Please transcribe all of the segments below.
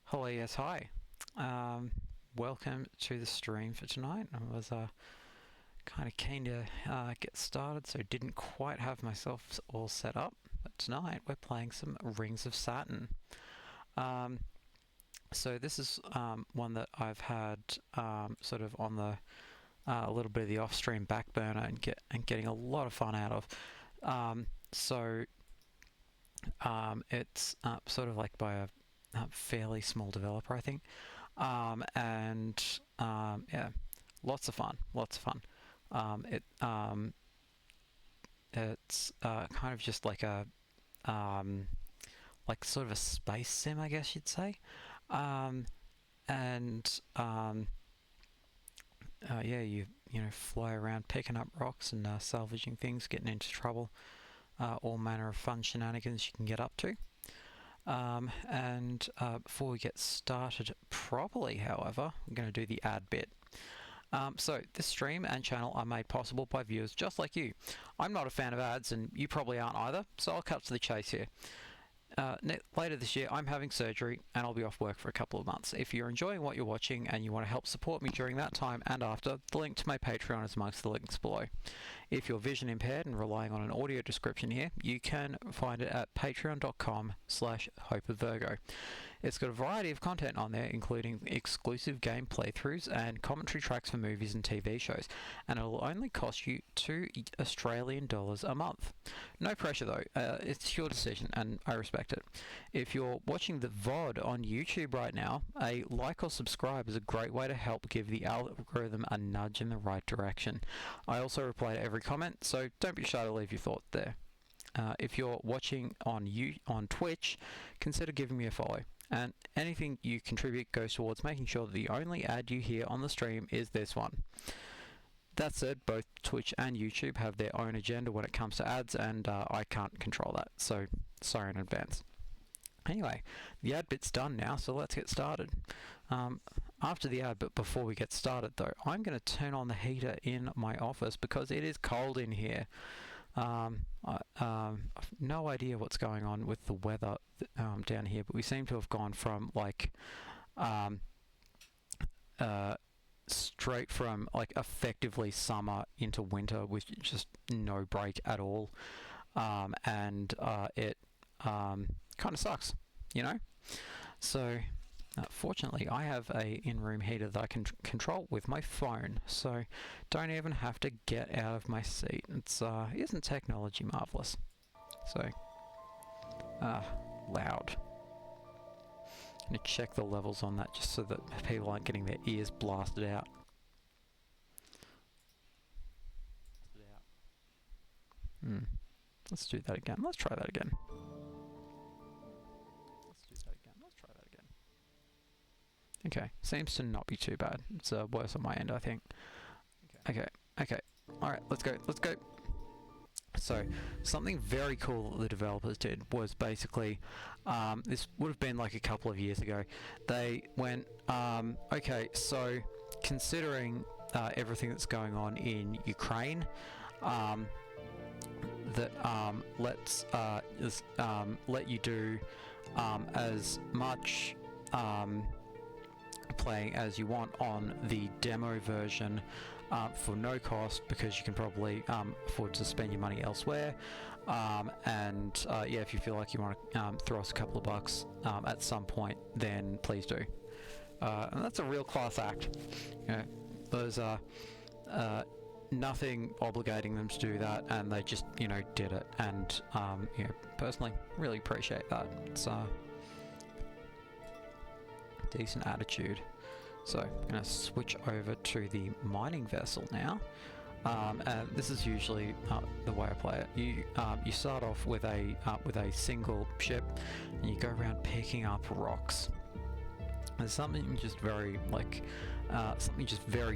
Hello, yes, hi. Welcome to the stream for tonight. I was kind of keen to get started, so didn't quite have myself all set up. But tonight we're playing some Rings of Saturn. So this is one that I've had sort of on the a little bit of the off-stream back burner and getting a lot of fun out of. It's sort of like by a fairly small developer, I think, yeah, lots of fun. It's kind of just like a like sort of a space sim, I guess you'd say, yeah, you know, fly around picking up rocks and salvaging things, getting into trouble, all manner of fun shenanigans you can get up to. Before we get started properly, however, I'm going to do the ad bit. So this stream and channel are made possible by viewers just like you. I'm not a fan of ads, and you probably aren't either, so I'll cut to the chase here. Later this year, I'm having surgery and I'll be off work for a couple of months. If you're enjoying what you're watching and you want to help support me during that time and after, the link to my Patreon is amongst the links below. If you're vision impaired and relying on an audio description here, you can find it at patreon.com/hopeofvirgo. It's got a variety of content on there, including exclusive game playthroughs and commentary tracks for movies and TV shows, and it'll only cost you $2 Australian a month. No pressure though, it's your decision and I respect it. If you're watching the VOD on YouTube right now, a like or subscribe is a great way to help give the algorithm a nudge in the right direction. I also reply to every comment, so don't be shy to leave your thoughts there. If you're watching on Twitch, consider giving me a follow. And anything you contribute goes towards making sure that the only ad you hear on the stream is this one. That said, both Twitch and YouTube have their own agenda when it comes to ads, and I can't control that, so sorry in advance. Anyway, the ad bit's done now, so let's get started. After the ad, but before we get started though, I'm going to turn on the heater in my office because it is cold in here. I've no idea what's going on with the weather down here, but we seem to have gone from like straight from like effectively summer into winter with just no break at all, it kind of sucks, you know. So fortunately I have a in-room heater that I can control with my phone, so don't even have to get out of my seat. It's isn't technology marvelous? So loud. I'm gonna check the levels on that just so that people aren't getting their ears blasted out. Let's do that again. Let's try that again. Okay, seems to not be too bad. It's worse on my end, I think. Okay. Alright, let's go. So, something very cool that the developers did was basically, this would have been like a couple of years ago, they went, okay, so considering everything that's going on in Ukraine, let's let you do as much playing as you want on the demo version for no cost, because you can probably afford to spend your money elsewhere, yeah, if you feel like you want to throw us a couple of bucks at some point, then please do. And that's a real class act. You know, there's nothing obligating them to do that, and they just, you know, did it, and you know, personally really appreciate that. It's decent attitude. So I'm going to switch over to the mining vessel now, and this is usually the way I play it. You start off with a single ship, and you go around picking up rocks. There's something just very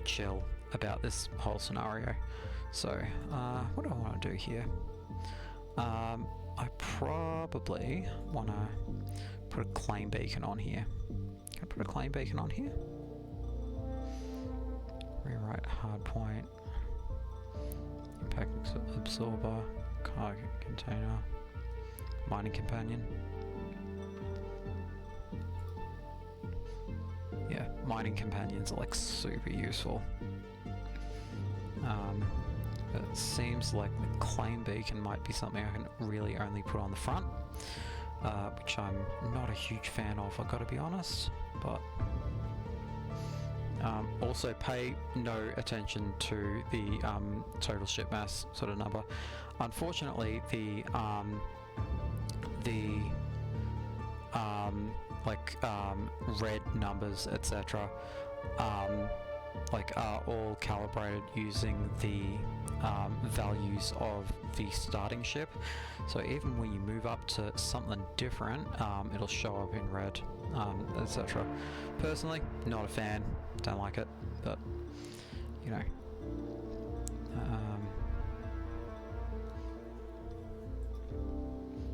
chill about this whole scenario. So what do I want to do here? I probably want to put a claim beacon on here. Can I put a claim beacon on here? Rewrite hardpoint, impact absorber, cargo container, mining companion. mining companions are like super useful. It seems like the claim beacon might be something I can really only put on the front, which I'm not a huge fan of, I've got to be honest. But also pay no attention to the total ship mass sort of number. Unfortunately, the red numbers, etc., are all calibrated using the values of the starting ship. So even when you move up to something different, it'll show up in red, etc. Personally, not a fan. Don't like it, but you know.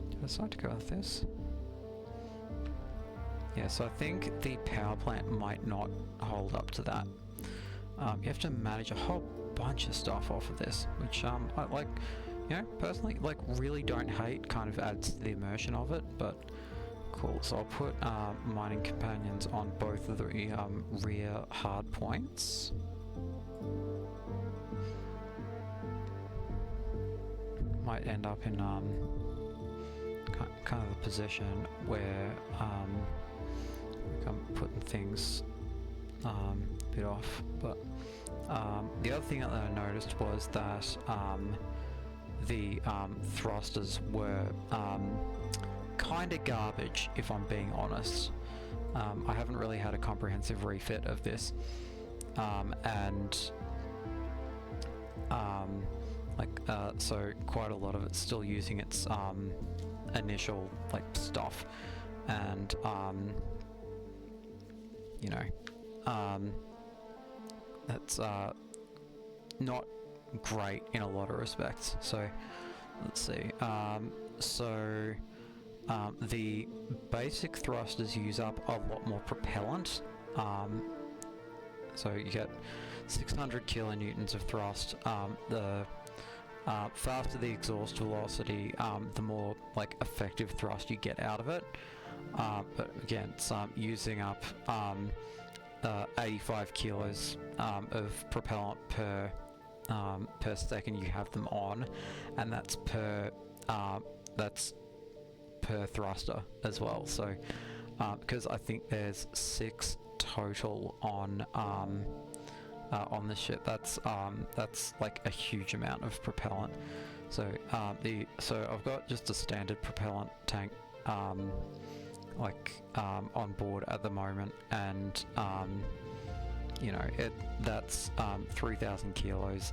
Did I decide to go with this? Yeah, so I think the power plant might not hold up to that. You have to manage a whole bunch of stuff off of this, which I like, you know, personally, like really don't hate. Kind of adds to the immersion of it, but cool. So I'll put mining companions on both of the rear hard points. Might end up in kind of a position where I'm putting things a bit off, but the other thing that I noticed was that the thrusters were kind of garbage, if I'm being honest. I haven't really had a comprehensive refit of this, so quite a lot of it's still using its initial like stuff, and you know, that's not great in a lot of respects. So let's see. The basic thrusters use up a lot more propellant. So you get 600 kilonewtons of thrust. The faster the exhaust velocity, the more like effective thrust you get out of it. But again, it's using up 85 kilos of propellant per second you have them on, and that's per thruster as well. So because I think there's 6 total on the ship, that's like a huge amount of propellant. So I've got just a standard propellant tank on board at the moment, and you know, that's 30,000 kilos,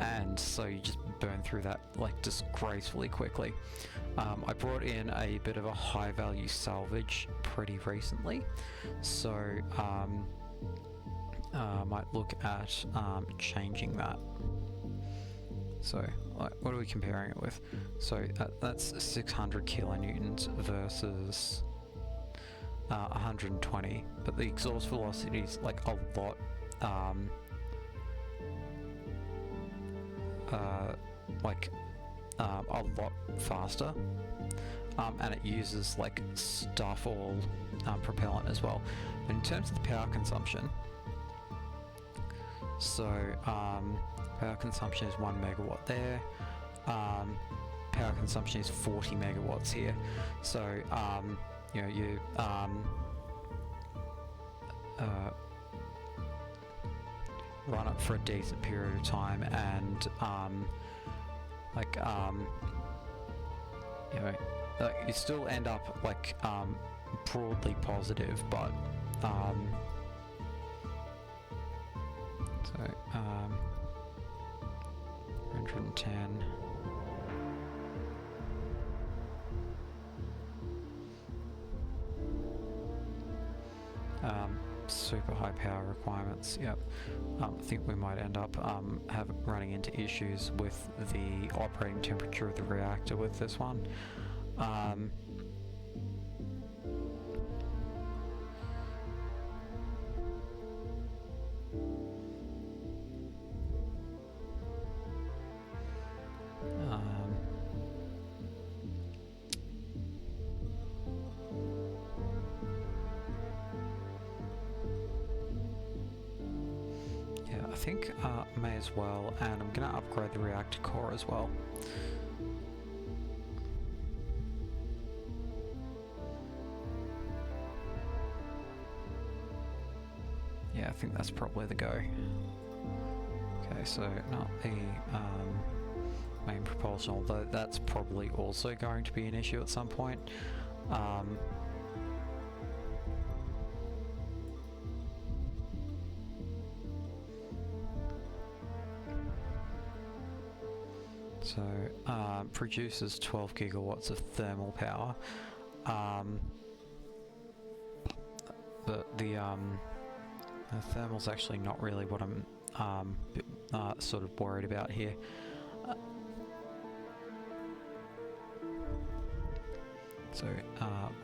and so you just burn through that like disgracefully quickly. I brought in a bit of a high value salvage pretty recently, so I might look at changing that. So what are we comparing it with? So that's 600 kilonewtons versus 120, but the exhaust velocity is like a lot a lot faster, and it uses like stuff all propellant as well. But in terms of the power consumption, so power consumption is 1 megawatt there. Power consumption is 40 megawatts here. So you know, you run it for a decent period of time, and you know, you still end up like broadly positive, but so 110. Super high power requirements. Yep. I think we might end up running into issues with the operating temperature of the reactor with this one. think may as well, and I'm going to upgrade the reactor core as well. Yeah, I think that's probably the go. Okay, so not the main propulsion, although that's probably also going to be an issue at some point. So, produces 12 gigawatts of thermal power, but the thermal's actually not really what I'm sort of worried about here.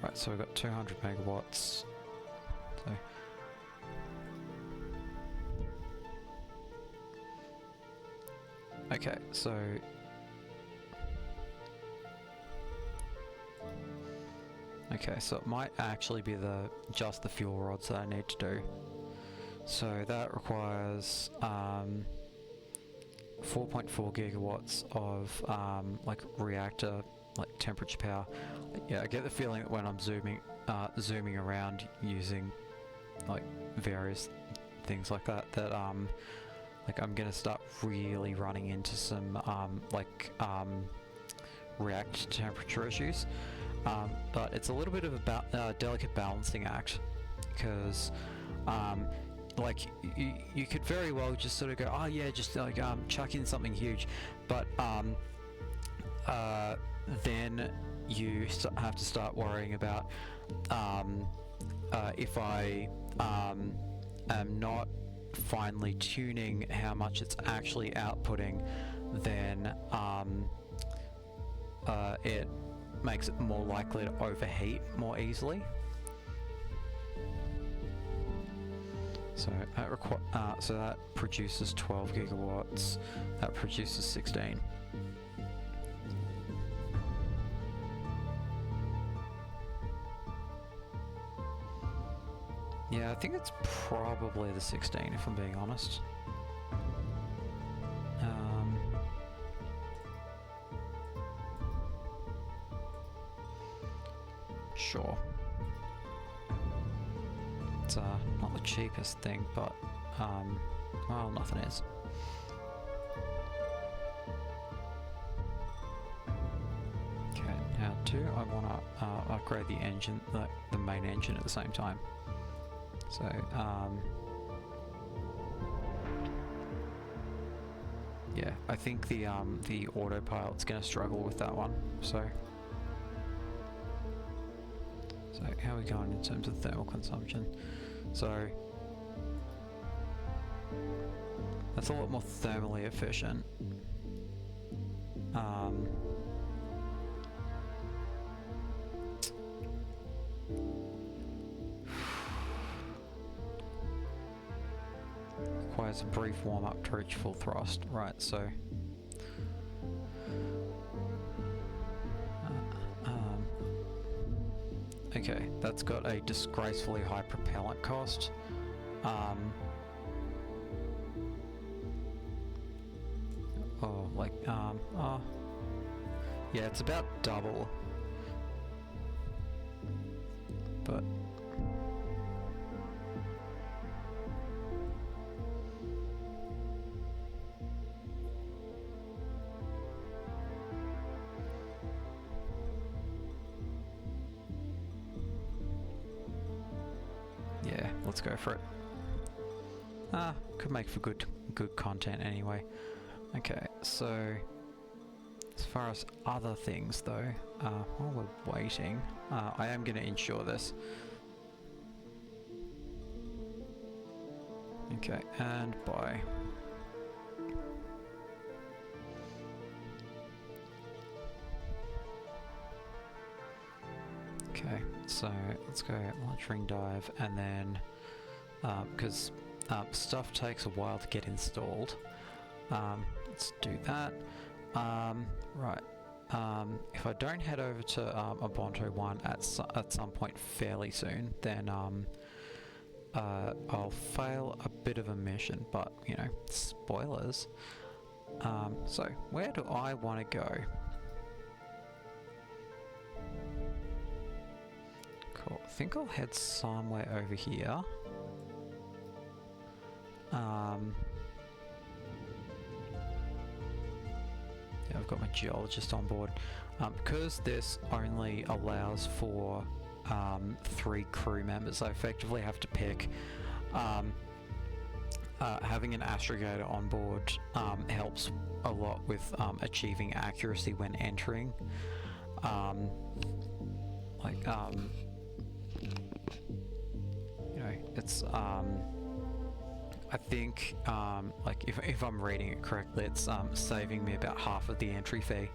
Right, so we've got 200 megawatts. So okay, so it might actually be just the fuel rods that I need to do. So that requires 4.4 gigawatts of like reactor, like temperature power. Yeah, I get the feeling that when I'm zooming around using like various things like that, like I'm gonna start really running into some reactor temperature issues. But it's a little bit of a delicate balancing act, because like you could very well just sort of go, oh yeah, just like chuck in something huge, but then you have to start worrying about if I am not finely tuning how much it's actually outputting, then it makes it more likely to overheat more easily. So that produces 12 gigawatts. That produces 16. Yeah, I think it's probably the 16 if I'm being honest. Sure. It's not the cheapest thing, but well, nothing is. Okay, now I want to upgrade the engine, the main engine at the same time. So yeah, I think the autopilot's going to struggle with that one. So how are we going in terms of thermal consumption? So that's a lot more thermally efficient. Requires a brief warm-up to reach full thrust. Right, so okay, that's got a disgracefully high propellant cost. Yeah, it's about double. But yeah, let's go for it. Could make for good content anyway. Okay, so as far as other things though, while we're waiting, I am going to insure this. Okay, and buy. Okay, so let's go launch ring dive, and then because stuff takes a while to get installed, let's do that. Right. If I don't head over to Ubuntu 1 at some point fairly soon, then I'll fail a bit of a mission, but, you know, spoilers. So, where do I want to go? Cool. I think I'll head somewhere over here. Yeah, I've got my geologist on board. Because this only allows for 3 crew members, I effectively have to pick. Having an astrogator on board helps a lot with achieving accuracy when entering. You know, it's I think like if I'm reading it correctly, it's saving me about half of the entry fee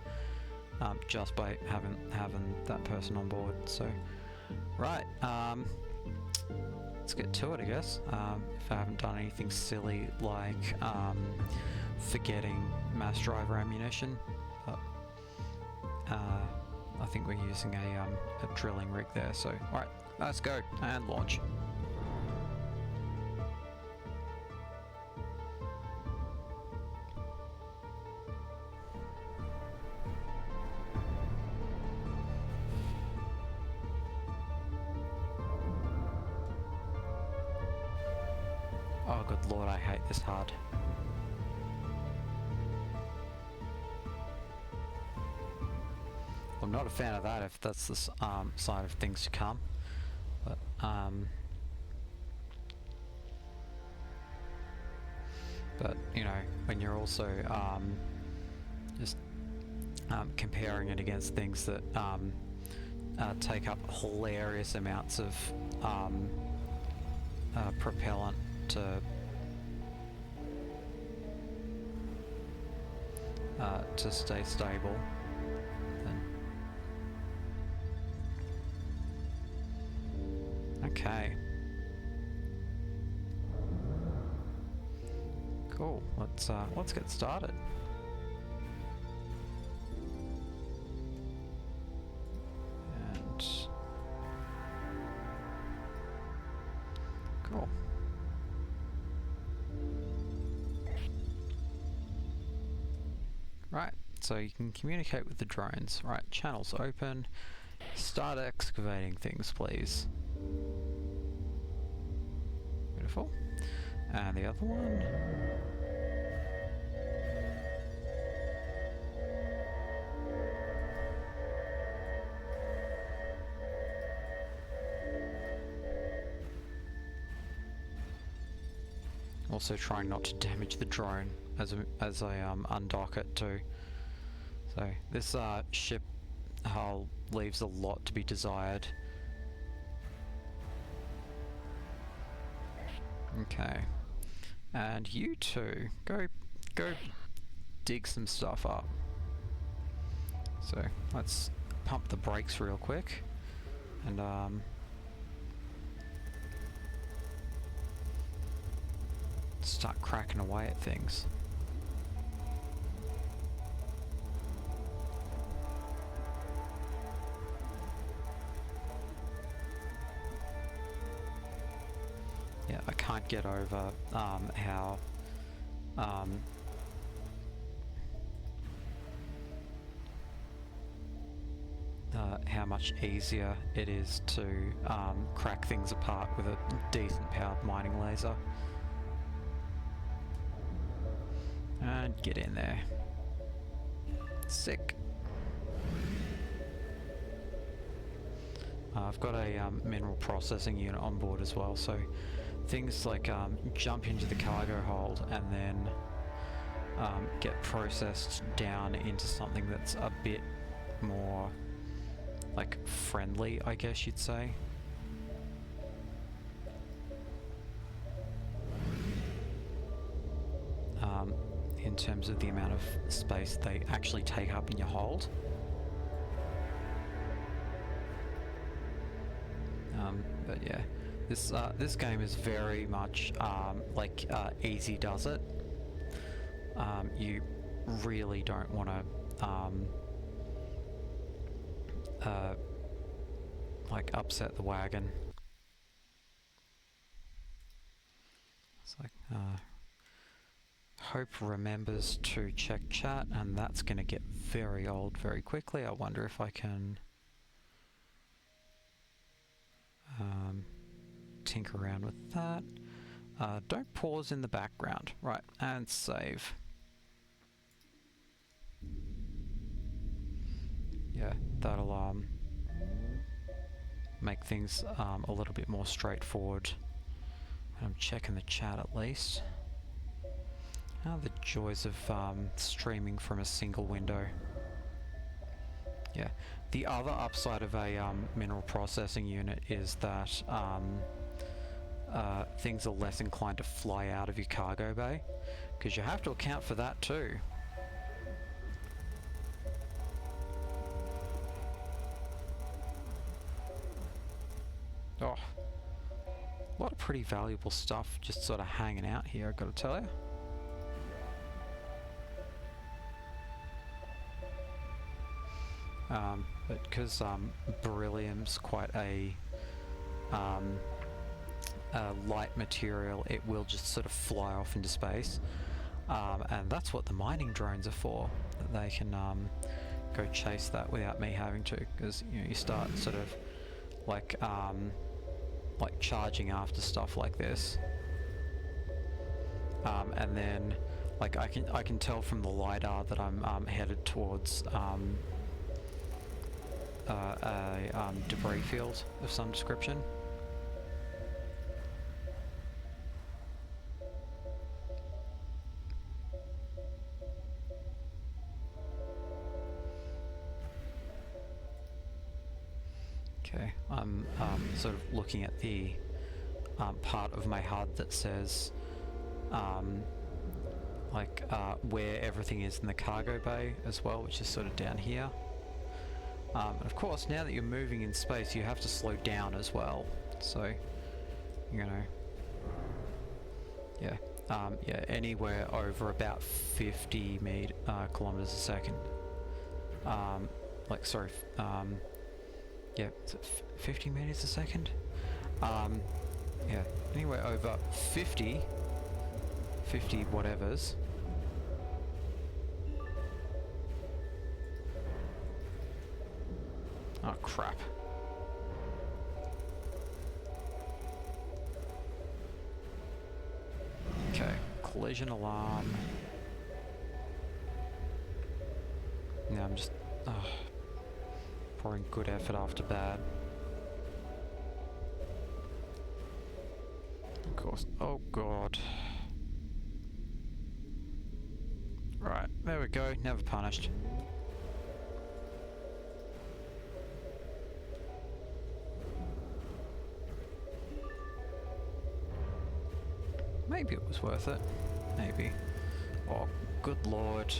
just by having that person on board. So, right. Let's get to it, I guess. If I haven't done anything silly like forgetting mass driver ammunition, but I think we're using a drilling rig there. So, all right, let's go and launch. Oh, good lord, I hate this HUD. I'm not a fan of that if that's the side of things to come. But you know, when you're also just comparing it against things that take up hilarious amounts of propellant to stay stable, then okay, cool. Let's get started. And cool. Right, so you can communicate with the drones. Right, channels open. Start excavating things, please. Beautiful. And the other one. Also trying not to damage the drone as I undock it too. So this ship hull leaves a lot to be desired. Okay, and you two go dig some stuff up. So let's pump the brakes real quick and start cracking away at things. Yeah, I can't get over how much easier it is to crack things apart with a decent powered mining laser. And get in there. Sick. I've got a mineral processing unit on board as well, so things like jump into the cargo hold and then get processed down into something that's a bit more like friendly, I guess you'd say. In terms of the amount of space they actually take up in your hold. But yeah, this game is very much like easy does it. You really don't want to like upset the wagon. It's like, Hope remembers to check chat, and that's going to get very old very quickly. I wonder if I can tinker around with that. Don't pause in the background. Right, and save. Yeah, that'll make things a little bit more straightforward. I'm checking the chat at least. The joys of streaming from a single window. Yeah, the other upside of a mineral processing unit is that things are less inclined to fly out of your cargo bay, because you have to account for that too. Oh, a lot of pretty valuable stuff just sort of hanging out here, I've got to tell you. But because beryllium's quite a light material, it will just sort of fly off into space, and that's what the mining drones are for. That they can go chase that without me having to, because you start sort of like charging after stuff like this, and then like I can tell from the lidar that I'm headed towards a debris field of some description. Okay, I'm sort of looking at the part of my HUD that says where everything is in the cargo bay as well, which is sort of down here. And of course, now that you're moving in space, you have to slow down as well. So, you know, yeah, anywhere over about 50 kilometers a second. Yeah, 50 meters a second. Yeah, anywhere over 50 whatevers. Oh crap. Okay, collision alarm. Now I'm just pouring good effort after bad. Of course. Oh god. Right, there we go. Never punished. Maybe it was worth it. Maybe. Oh, good lord.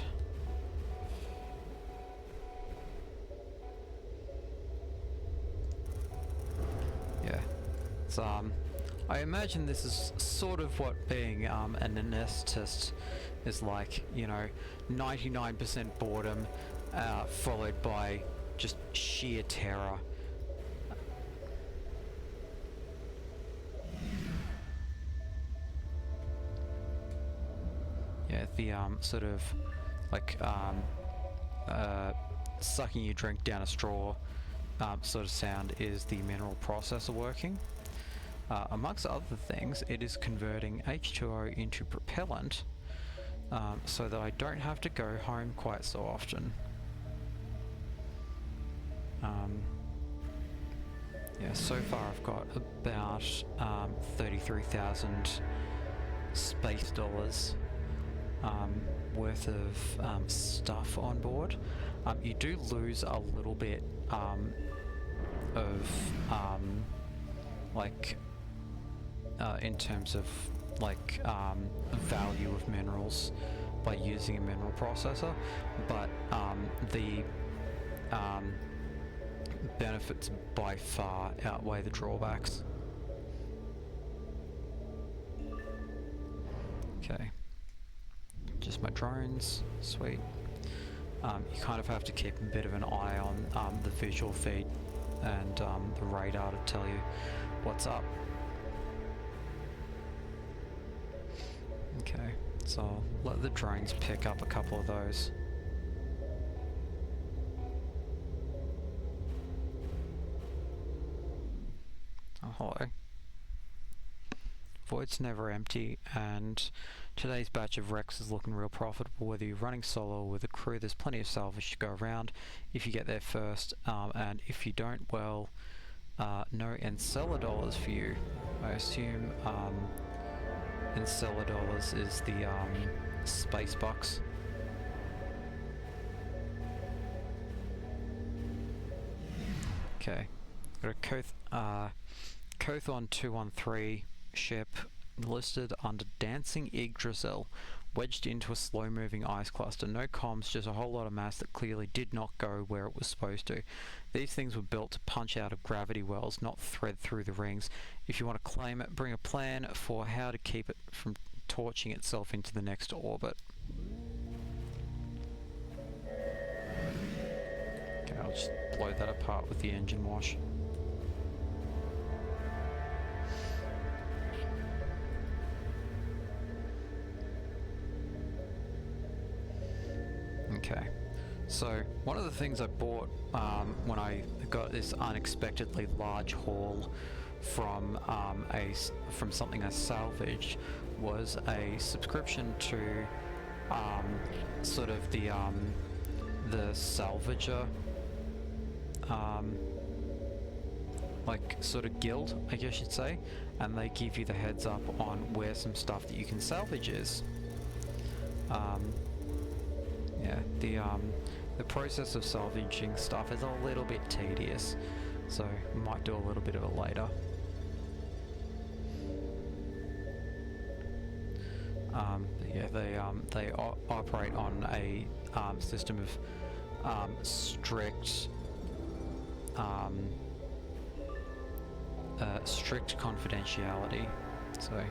Yeah. It's, I imagine this is sort of what being an anesthetist is like, you know, 99% boredom, followed by just sheer terror. Yeah, the sort of like sucking your drink down a straw sort of sound is the mineral processor working. Amongst other things, it is converting H2O into propellant so that I don't have to go home quite so often. Yeah, so far I've got about 33,000 space dollars worth of stuff on board. You do lose a little bit of like in terms of like value of minerals by using a mineral processor, but the benefits by far outweigh the drawbacks. Okay, just my drones, sweet. You kind of have to keep a bit of an eye on the visual feed and the radar to tell you what's up. Okay, so I'll let the drones pick up a couple of those. Oh, hello. Void's never empty, and today's batch of wrecks is looking real profitable. Whether you're running solo or with a crew, there's plenty of salvage to go around if you get there first, and if you don't, well, no Encella dollars for you. I assume Encella dollars is the space bucks. Okay, got a Kothon 213 ship listed under Dancing Yggdrasil, wedged into a slow-moving ice cluster. No comms, just a whole lot of mass that clearly did not go where it was supposed to. These things were built to punch out of gravity wells, not thread through the rings. If you want to claim it, bring a plan for how to keep it from torching itself into the next orbit. Okay, I'll just blow that apart with the engine wash. Okay, so one of the things I bought when I got this unexpectedly large haul from from something I salvaged was a subscription to sort of the salvager like sort of guild, I guess you'd say, and they give you the heads up on where some stuff that you can salvage is. Yeah, the process of salvaging stuff is a little bit tedious, so might do a little bit of it later. But yeah, they operate on a system of strict confidentiality. So.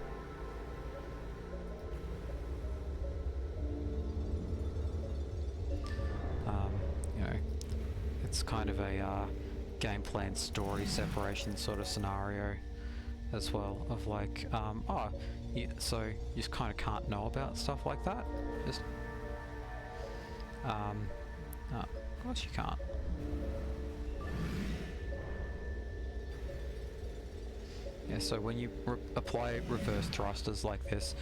It's kind of a gameplay and story separation sort of scenario as well, of like, so you just kind of can't know about stuff like that. Just, no, of course you can't. Yeah, so when you apply reverse thrusters like this,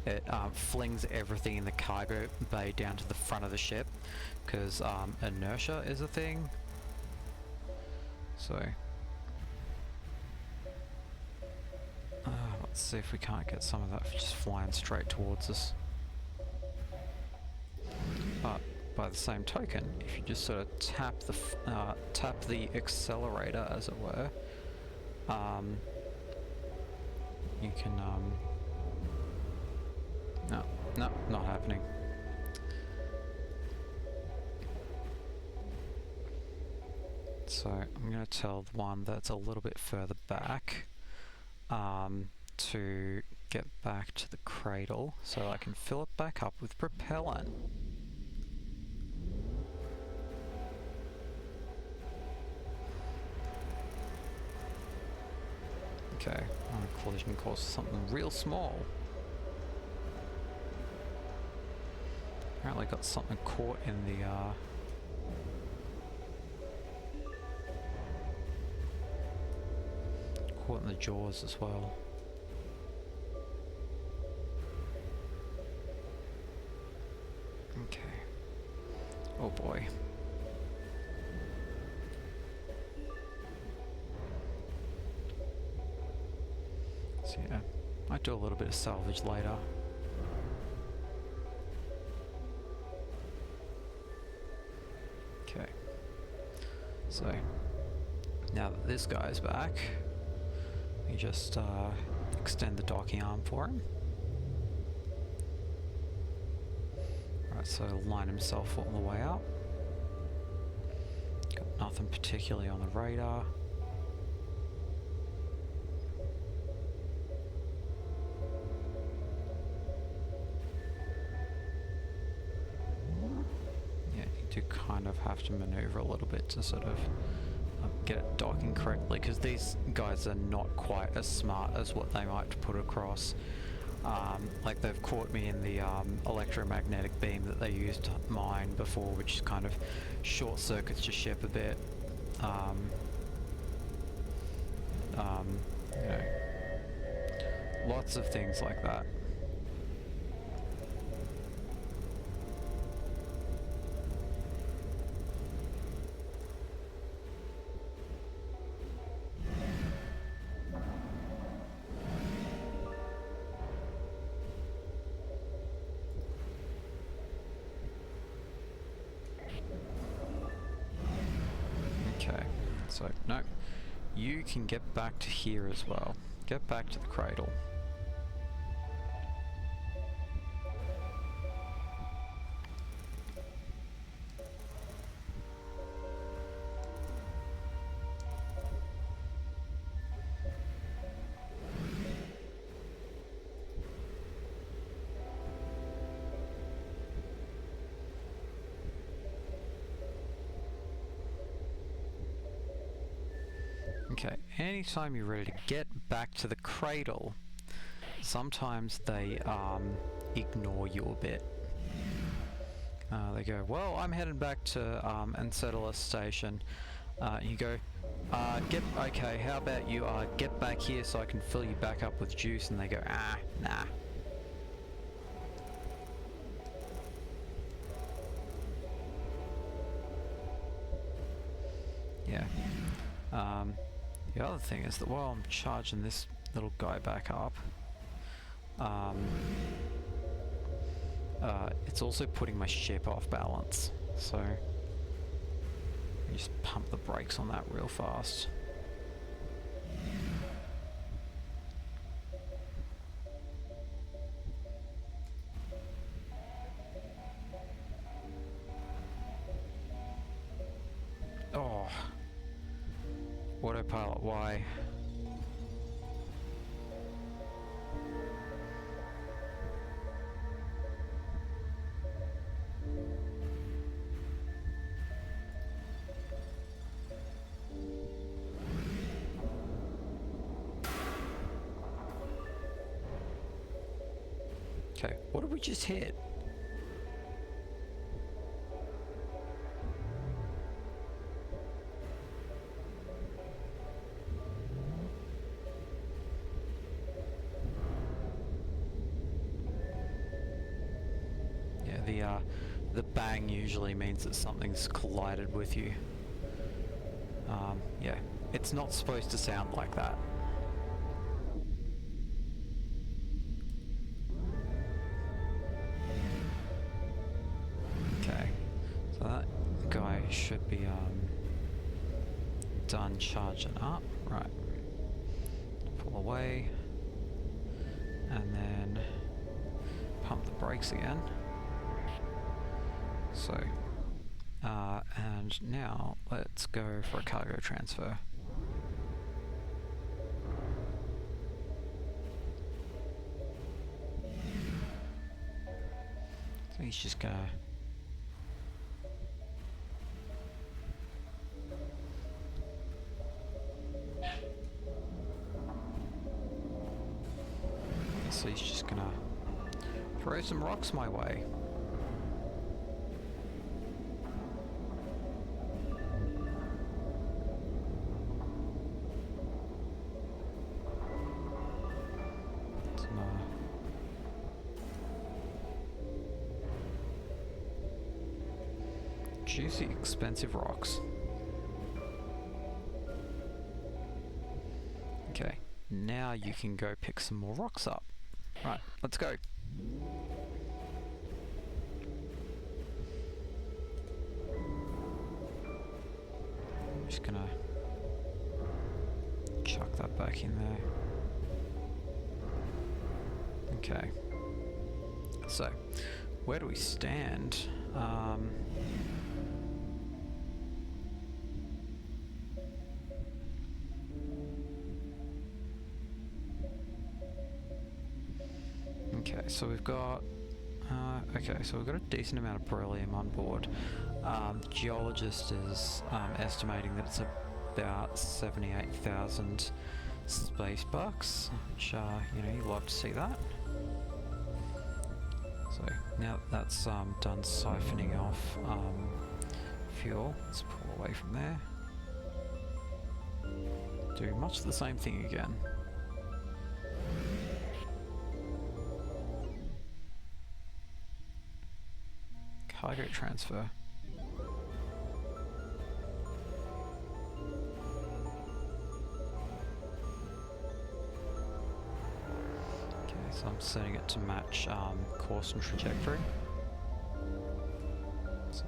it flings everything in the cargo bay down to the front of the ship, because inertia is a thing. So let's see if we can't get some of that just flying straight towards us. But by the same token, if you just sort of tap the accelerator, as it were, you can no, not happening. So I'm going to tell the one that's a little bit further back to get back to the cradle so I can fill it back up with propellant. Okay, on a collision course, something real small. Apparently got something caught in the jaws as well. Okay. Oh boy. So yeah, might do a little bit of salvage later. Okay. So now that this guy's back, we just extend the docking arm for him. Right, so line himself all the way up. Got nothing particularly on the radar. Yeah, you do kind of have to maneuver a little bit to sort of get it docking correctly, because these guys are not quite as smart as what they might put across. Like they've caught me in the electromagnetic beam that they used to mine before, which kind of short circuits your ship a bit. You know, lots of things like that. Okay, so no, you can get back to here as well. Get back to the cradle. Okay, anytime you're ready to get back to the cradle, sometimes they ignore you a bit. They go, well, I'm heading back to Enceladus Station. You go, okay, how about you get back here so I can fill you back up with juice? And they go, nah. Yeah. The other thing is that while I'm charging this little guy back up, it's also putting my ship off balance, so you just pump the brakes on that real fast. Oh, autopilot, why? Okay, what did we just hit? Yeah, the bang usually means that something's collided with you. Yeah, it's not supposed to sound like that. Okay, so that guy should be done charging up. Right, pull away, and then pump the brakes again. So, and now let's go for a cargo transfer. So he's just gonna throw some rocks my way. Juicy, expensive rocks. Okay, now you can go pick some more rocks up. Right, let's go. I'm just gonna chuck that back in there. Okay. So, where do we stand? Okay, so we've got a decent amount of beryllium on board. The geologist is estimating that it's about 78,000 space bucks, which you know, you love to see that. So now that's done siphoning off fuel, let's pull away from there. Do much the same thing again. Cargo transfer. So I'm setting it to match course and trajectory. So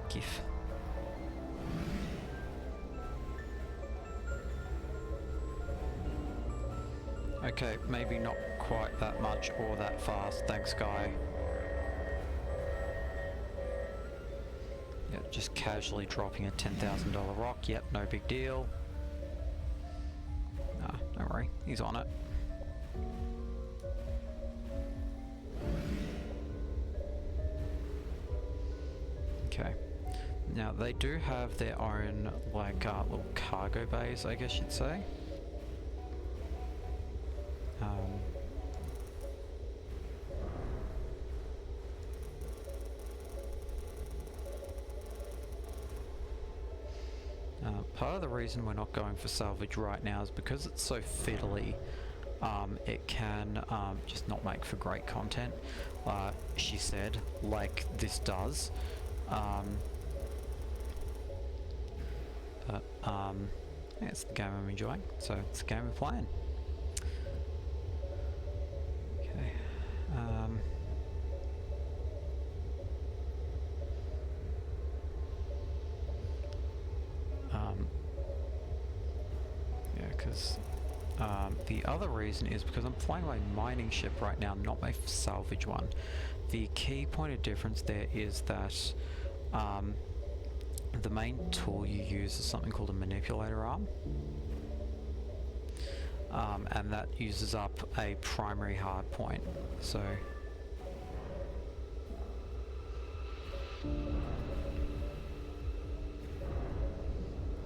GIF. Okay, maybe not quite that much or that fast, thanks guy. Yep, just casually dropping a $10,000 rock. Yep, no big deal. Nah, don't worry, he's on it. Okay. Now they do have their own like little cargo bays, I guess you'd say. Part of the reason we're not going for salvage right now is because it's so fiddly. It can just not make for great content, she said, like this does. But yeah, it's the game I'm enjoying, so it's the game we're playing. Okay. Yeah, because the other reason is because I'm flying my mining ship right now, not my salvage one. The key point of difference there is that the main tool you use is something called a manipulator arm, and that uses up a primary hard point. So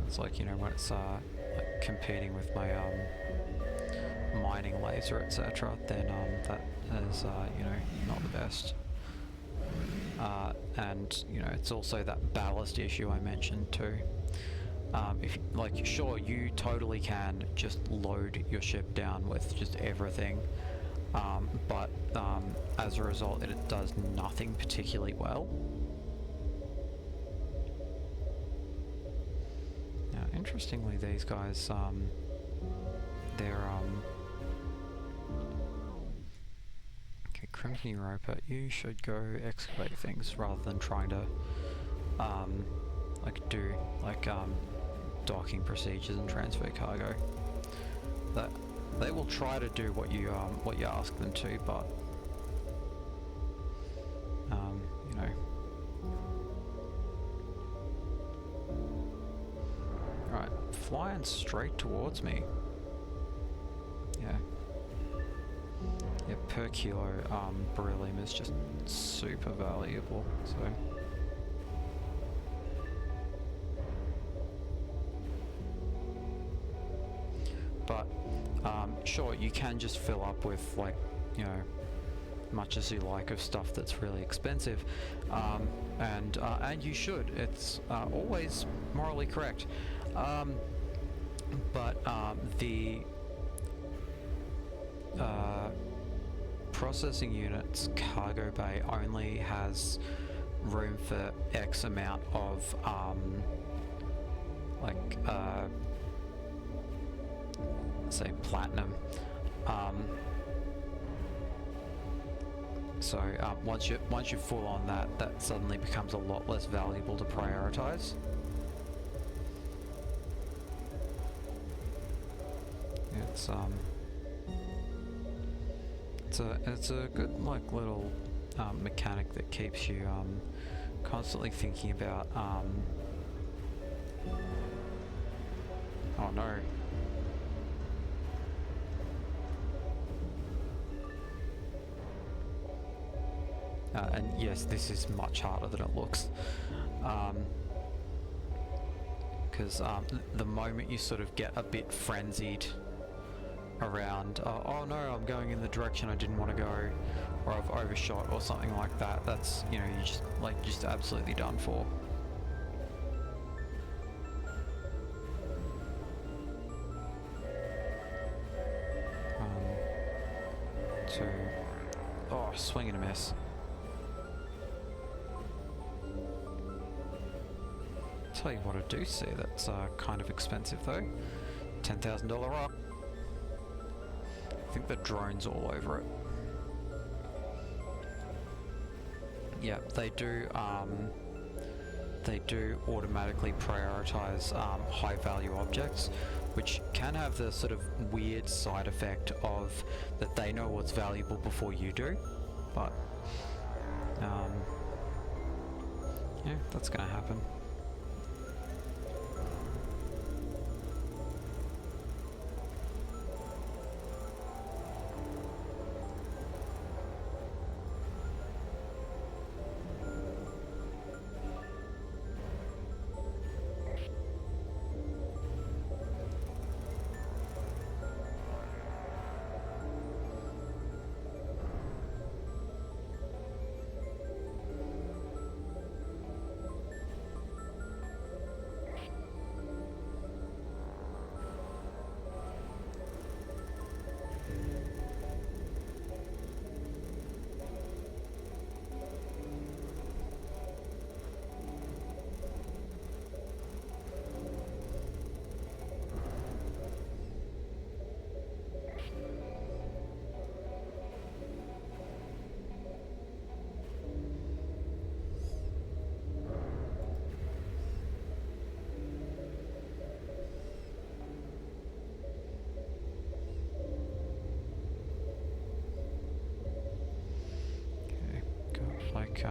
it's like, you know, when it's like competing with my mining laser, etc., then that is you know, not the best. And you know, it's also that ballast issue I mentioned too. If like, sure, you totally can just load your ship down with just everything, but as a result it does nothing particularly well. Now interestingly, these guys they're okay, Crimson Europa, you should go excavate things rather than trying to like do like docking procedures and transfer cargo. That they will try to do what you ask them to, but you know. Right, flying straight towards me. Yeah. Yeah, per kilo beryllium is just super valuable, so. But sure, you can just fill up with, like, you know, much as you like of stuff that's really expensive, and you should. It's always morally correct. But the processing unit's cargo bay only has room for X amount of like say platinum. So once you're full on that, that suddenly becomes a lot less valuable to prioritize. It's a good, like, little mechanic that keeps you constantly thinking about oh no. And yes, this is much harder than it looks. Because the moment you sort of get a bit frenzied around, oh no, I'm going in the direction I didn't want to go, or I've overshot or something like that, that's, you know, you're just absolutely done for. Oh, swing and a miss. Tell you what I do see that's kind of expensive though. $10,000 rock. I think the drone's all over it. Yeah, they do automatically prioritize high value objects, which can have the sort of weird side effect of that they know what's valuable before you do, but yeah, that's gonna happen. Like,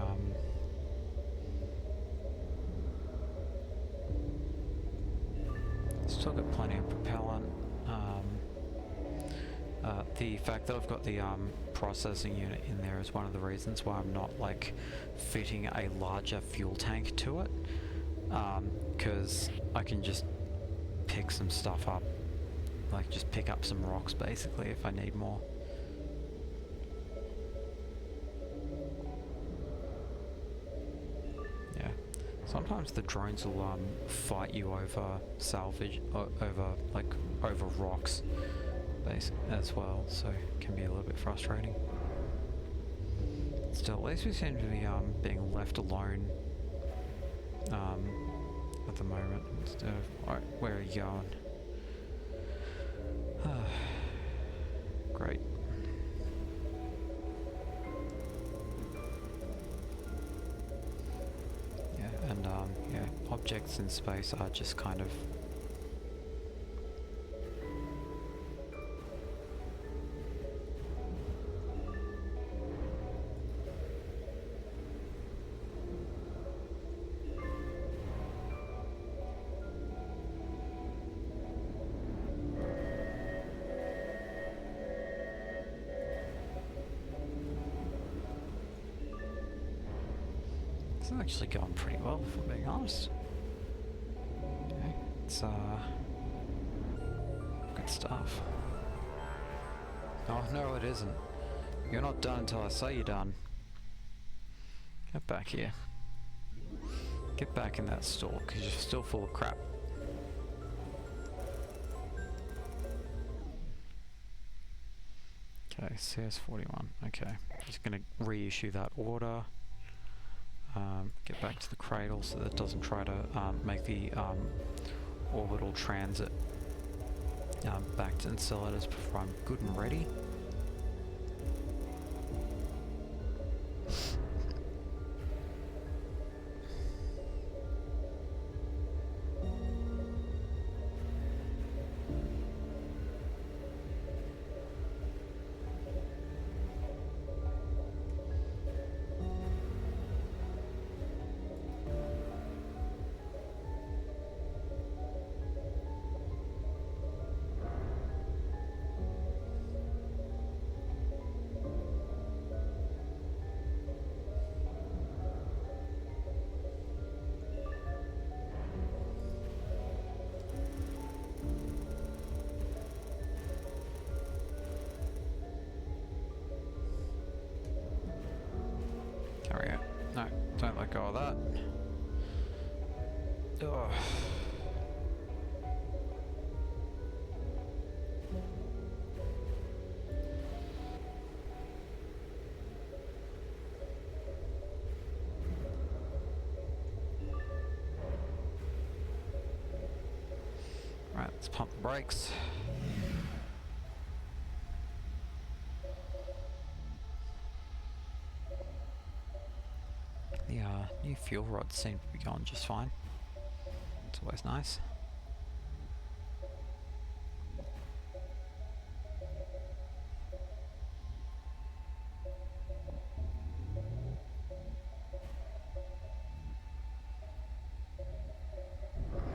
still got plenty of propellant. The fact that I've got the processing unit in there is one of the reasons why I'm not like fitting a larger fuel tank to it, because I can just pick some stuff up, like just pick up some rocks basically if I need more. Sometimes the drones will fight you over salvage, over rocks, as well. So it can be a little bit frustrating. Still, at least we seem to be being left alone at the moment. Instead of, alright, where are you going? Great. And yeah, objects in space are just kind of it's actually going pretty well, if I'm being honest. Okay, it's good stuff. Oh no, it isn't. You're not done until I say you're done. Get back here. Get back in that store, because you're still full of crap. Okay, CS41. Okay, just gonna reissue that order. Get back to the cradle so that it doesn't try to make the orbital transit back to Enceladus before I'm good and ready. No, don't let go of that. Ugh. Right, let's pump the brakes. The new fuel rods seem to be going just fine. It's always nice.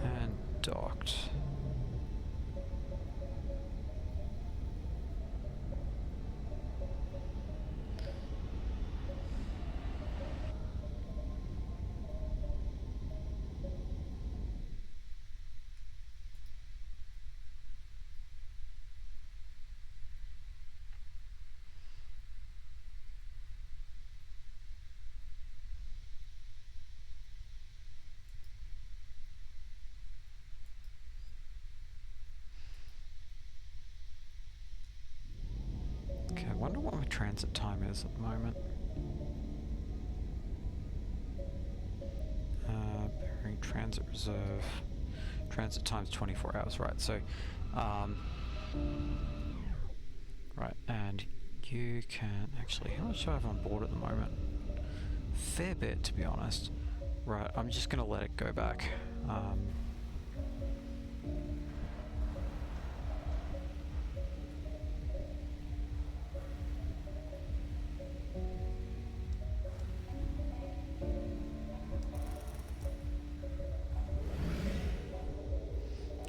And docked. Okay, I wonder what my transit time is at the moment. Bearing transit reserve. Transit time's 24 hours, right? So, right, and you can actually, how much do I have on board at the moment? Fair bit, to be honest. Right, I'm just gonna let it go back.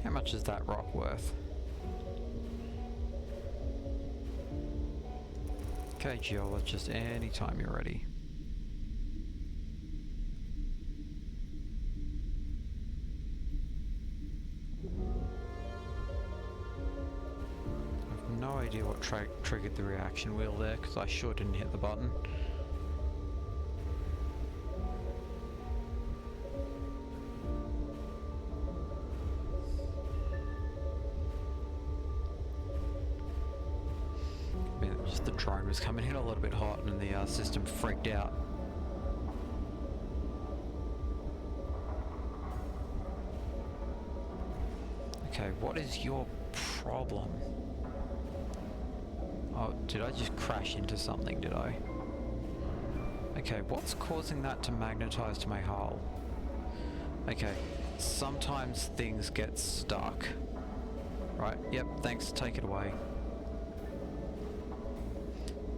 How much is that rock worth? Okay, geologist, anytime you're ready. I have no idea what triggered the reaction wheel there, because I sure didn't hit the button. Just the drone was coming in a little bit hot and the system freaked out. Okay, what is your problem? Oh, did I just crash into something, did I? Okay, what's causing that to magnetize to my hull? Okay, sometimes things get stuck. Right, yep, thanks, take it away.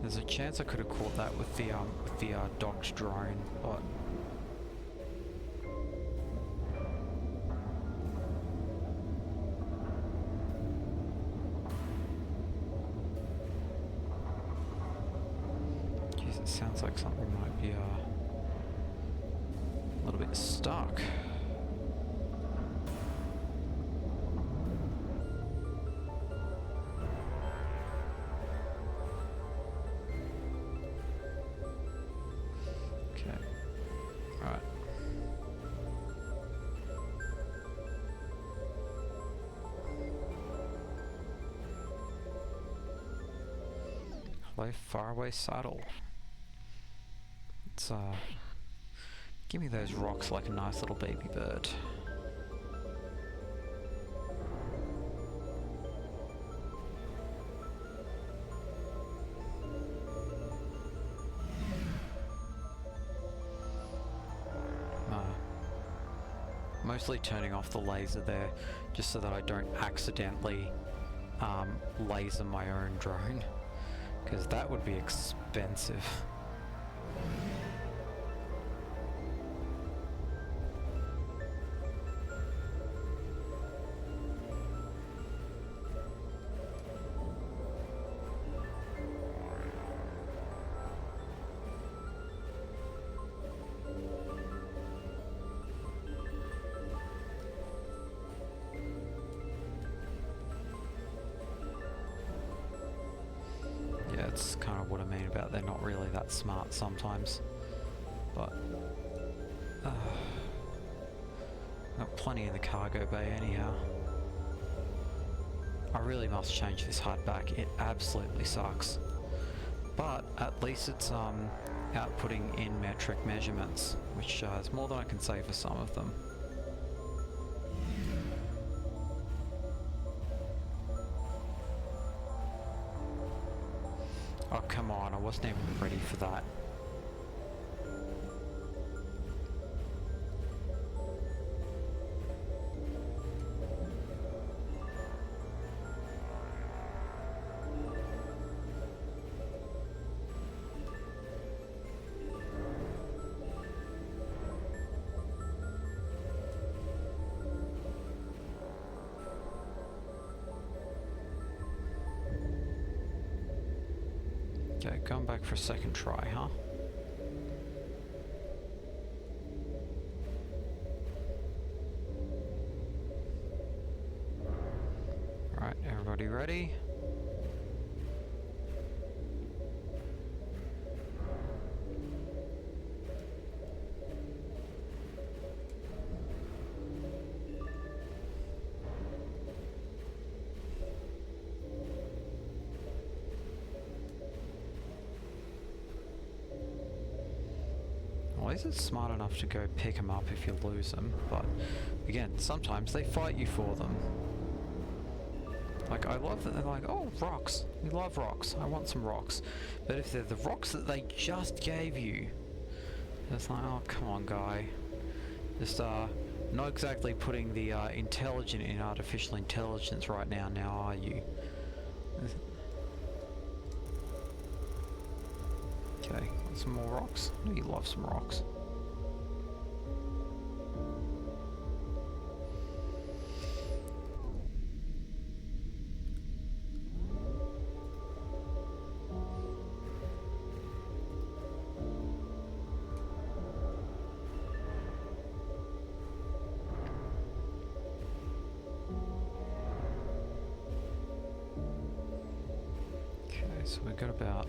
There's a chance I could have caught that with the docked drone, but geez, it sounds like something might be a little bit stuck. Faraway saddle. It's give me those rocks like a nice little baby bird. Mostly turning off the laser there just so that I don't accidentally laser my own drone, because that would be expensive. That's kind of what I mean about they're not really that smart sometimes. But but got plenty in the cargo bay anyhow. I really must change this HUD back. It absolutely sucks. But at least it's outputting in metric measurements, which is more than I can say for some of them. Oh come on, I wasn't even ready for that. Okay, going back for a second try, huh? Alright, everybody ready? Well, is it smart enough to go pick them up if you lose them? But again, sometimes they fight you for them. Like, I love that they're like, oh, rocks. We love rocks. I want some rocks. But if they're the rocks that they just gave you, it's like, oh, come on, guy. Just, not exactly putting the intelligent in artificial intelligence right now, are you? Okay, want some more rocks? I know you love some rocks. Okay, so we've got about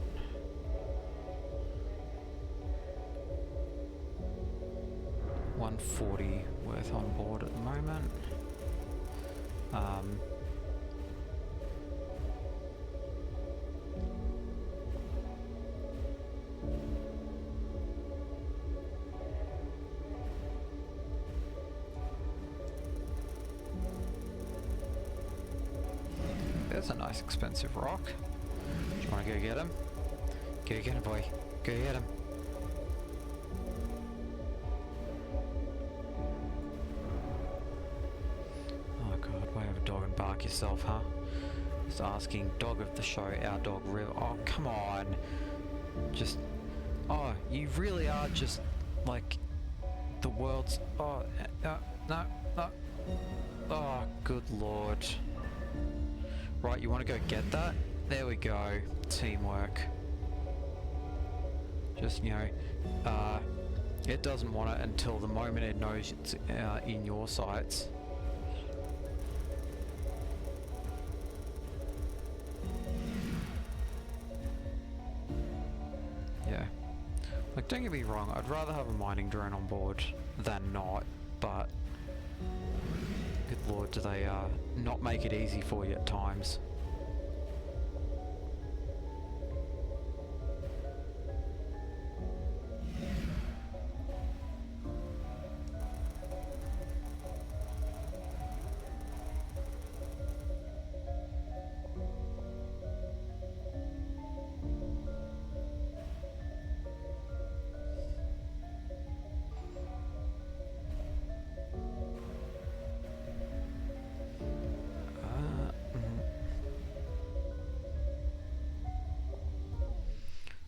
140 worth on board at the moment. There's a nice expensive rock. Do you want to go get him? Go get him, boy. Go get him. Dog and bark yourself, huh? Just asking dog of the show, our dog River. Oh, come on. Just, oh, you really are just like the world's, oh, no. Oh, good lord. Right, you want to go get that? There we go. Teamwork. Just, you know, it doesn't want it until the moment it knows it's in your sights. Like, don't get me wrong, I'd rather have a mining drone on board than not, but good lord, do they not make it easy for you at times.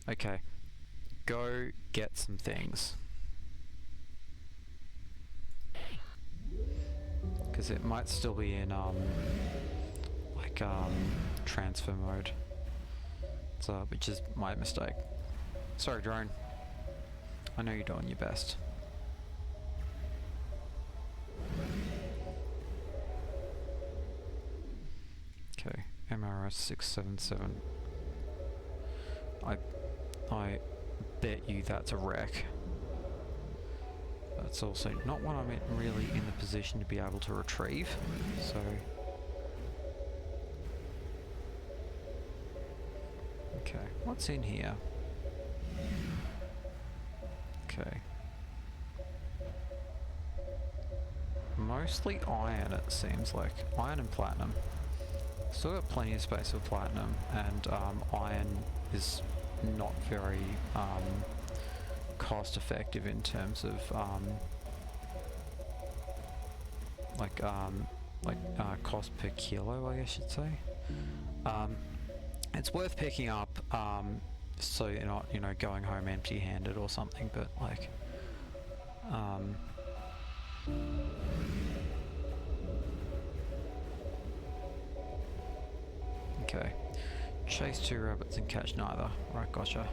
Okay, go get some things. Because it might still be in, transfer mode. So, which is my mistake. Sorry, drone. I know you're doing your best. Okay, MRS 677. I bet you that's a wreck. that's also not what I'm really in the position to be able to retrieve, so... Okay, what's in here? Okay. Mostly iron, it seems like. Iron and platinum. Still got plenty of space for platinum, and iron is not very cost effective in terms of cost per kilo, I guess you'd say. It's worth picking up so you're not, you know, going home empty-handed or something, but like okay. Chase 2 rabbits and catch neither. Right, gotcha.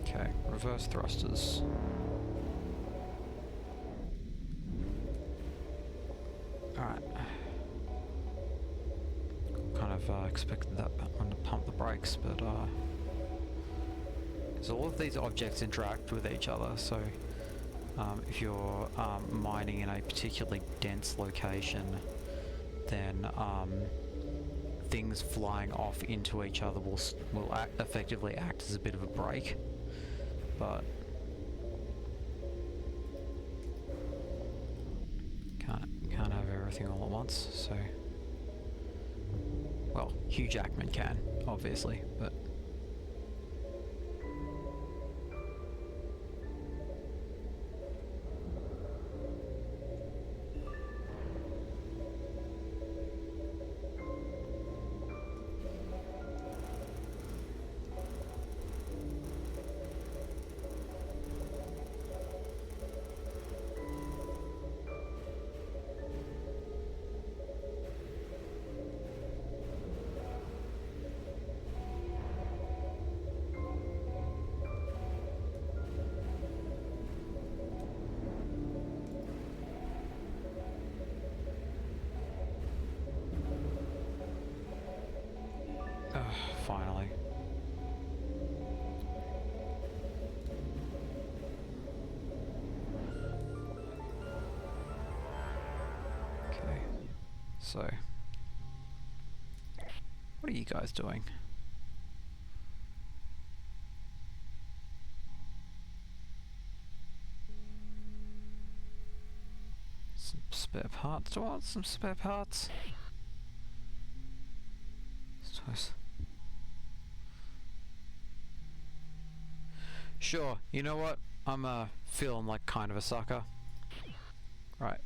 Okay, reverse thrusters. Alright. Kind of expected that one to pump the brakes, but so all of these objects interact with each other, so if you're mining in a particularly dense location, then things flying off into each other will effectively act as a bit of a brake. But can't have everything all at once, so... Well, Hugh Jackman can, obviously, but... Finally. Okay, so what are you guys doing? Some spare parts? Do I want some spare parts? Sure, you know what? I'm feeling like kind of a sucker. Right,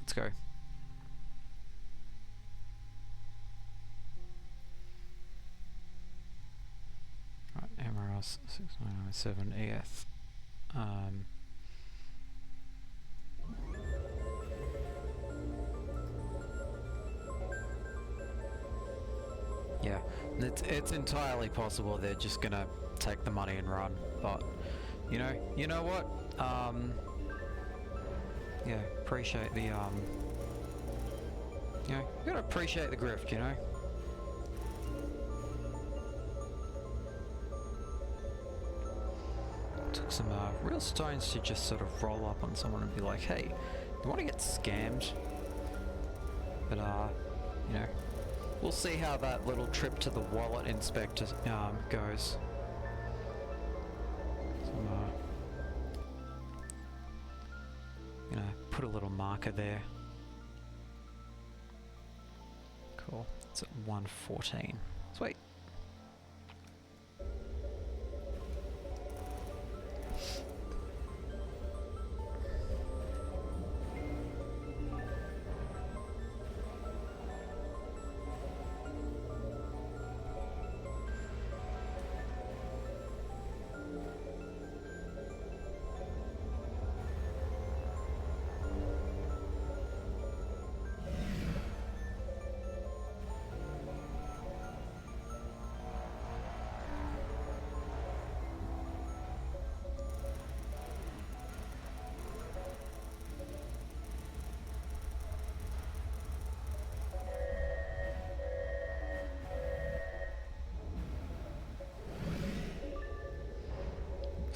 let's go. Right, MRS 6997 EF. Yeah, it's entirely possible they're just gonna take the money and run, but you know what? Yeah, appreciate the you gotta appreciate the grift, you know. Took some real stones to just sort of roll up on someone and be like, hey, you want to get scammed? But you know, we'll see how that little trip to the wallet inspector goes. Put a little marker there. Cool. It's at 114. Sweet.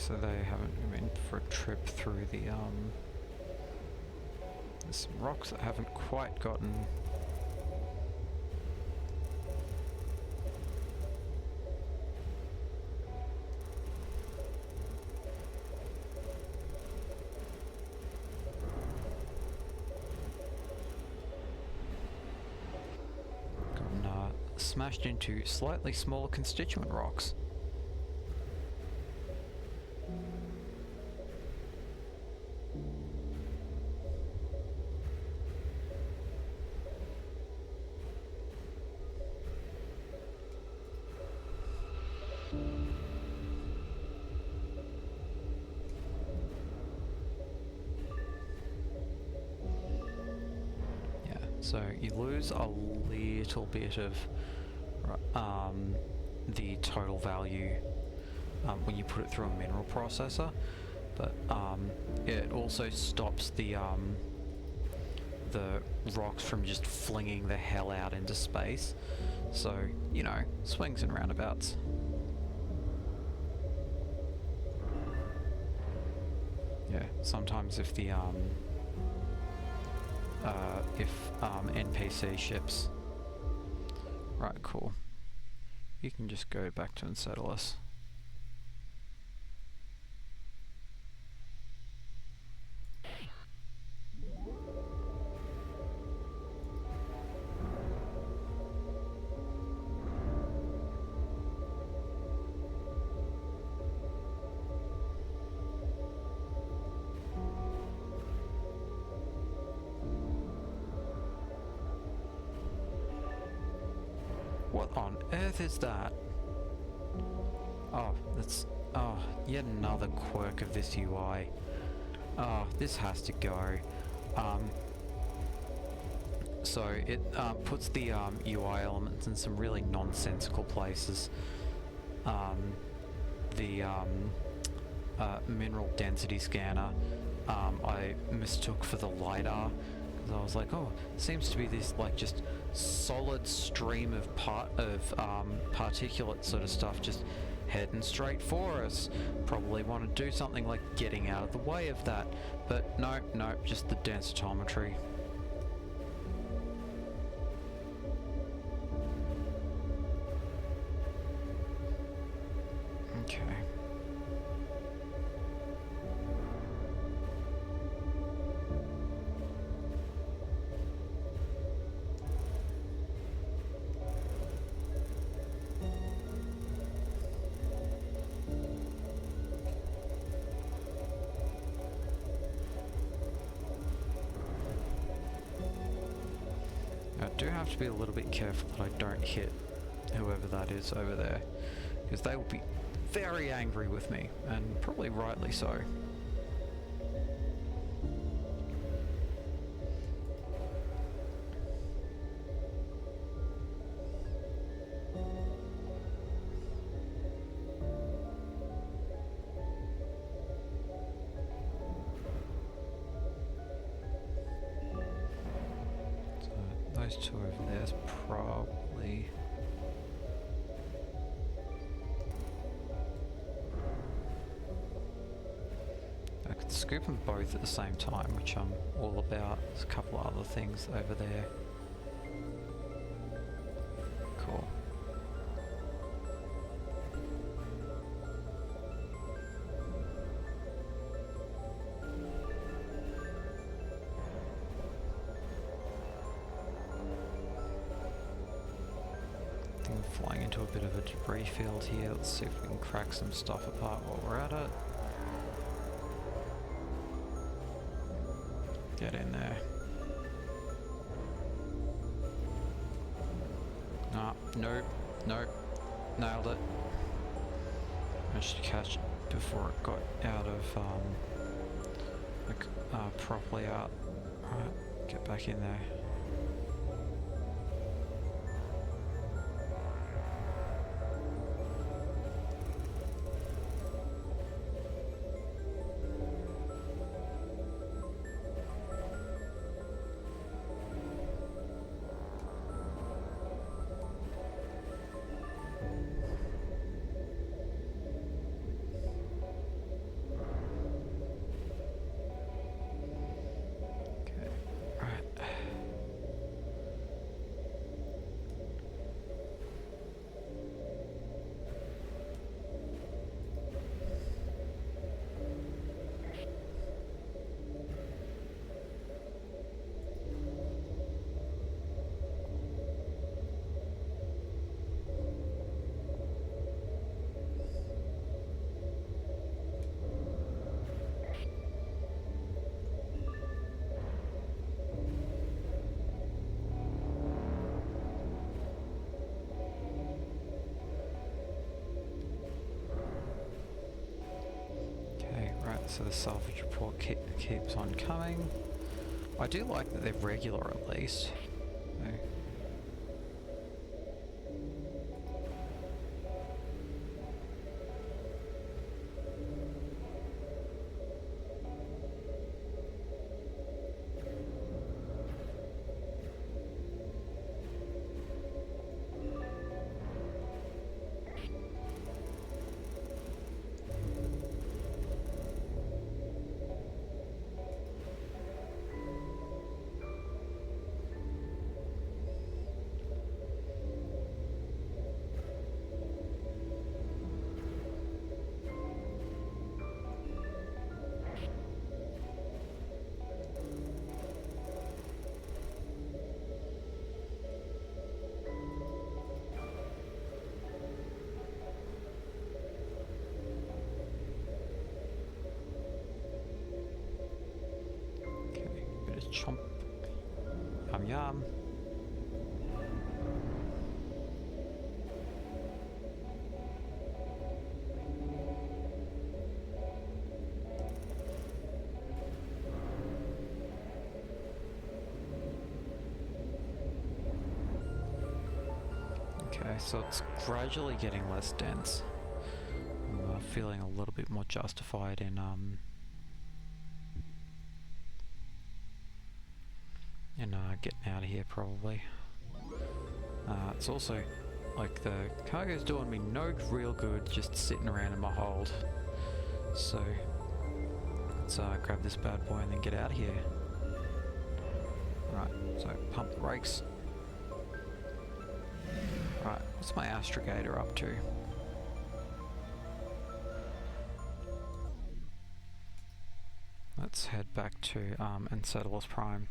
so they haven't been for a trip through the there's some rocks that haven't quite gotten. Smashed into slightly smaller constituent rocks. Yeah, so you lose a little bit of the total value when you put it through a mineral processor, but it also stops the rocks from just flinging the hell out into space. So, you know, swings and roundabouts. Yeah, sometimes if the NPC ships. Right, cool. You can just go back to unsettle us. What on earth is that? Oh, that's... oh, yet another quirk of this UI. Oh, this has to go. So it puts the UI elements in some really nonsensical places. The mineral density scanner I mistook for the LiDAR, because I was like, oh, it seems to be this like just solid stream of particulate sort of stuff just heading straight for us. Probably want to do something like getting out of the way of that, but no, just the densitometry. Okay. I do have to be a little bit careful that I don't hit whoever that is over there, because they will be very angry with me, and probably rightly so. Those two over there is probably... I could scoop them both at the same time, which I'm all about. There's a couple of other things over there. Cool. Flying into a bit of a debris field here. Let's see if we can crack some stuff apart while we're at it. Get in there. Ah, nope, nailed it. Managed to catch it before it got out of, properly out. Alright, get back in there. so the salvage report keeps on coming. I do like that they're regular at least. Okay. Chomp. Yum yum. Okay, so it's gradually getting less dense. I'm feeling a little bit more justified in getting out of here probably. It's also like the cargo's doing me no real good just sitting around in my hold. So let's grab this bad boy and then get out of here. Right, so pump the brakes. Right, what's my astrogator up to? Let's head back to Enceladus Prime.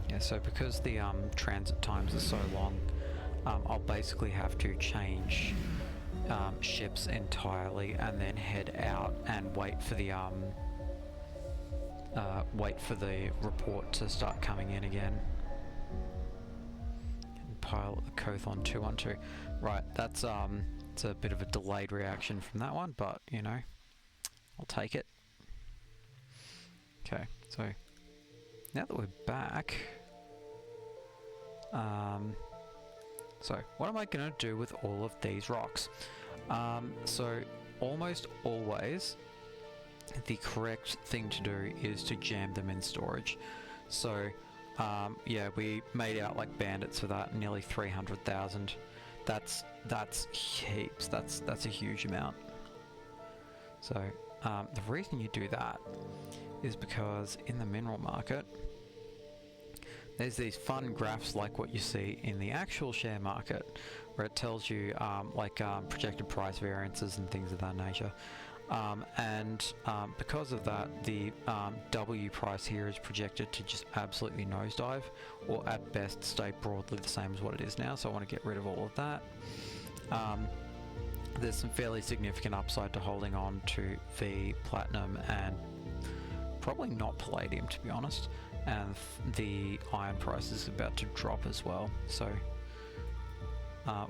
Yeah, so because the transit times are so long, I'll basically have to change ships entirely and then head out and wait for the report to start coming in again. And pilot the Kothon 212. Right, that's it's a bit of a delayed reaction from that one, but you know, I'll take it. Okay, so now that we're back, so what am I going to do with all of these rocks? So almost always the correct thing to do is to jam them in storage. So yeah, we made out like bandits for that, nearly 300,000. That's heaps. That's a huge amount. So the reason you do that is because in the mineral market there's these fun graphs like what you see in the actual share market, where it tells you projected price variances and things of that nature. Because of that, the W price here is projected to just absolutely nosedive, or at best stay broadly the same as what it is now, so I want to get rid of all of that. There's some fairly significant upside to holding on to the platinum and probably not palladium, to be honest, and the iron price is about to drop as well, so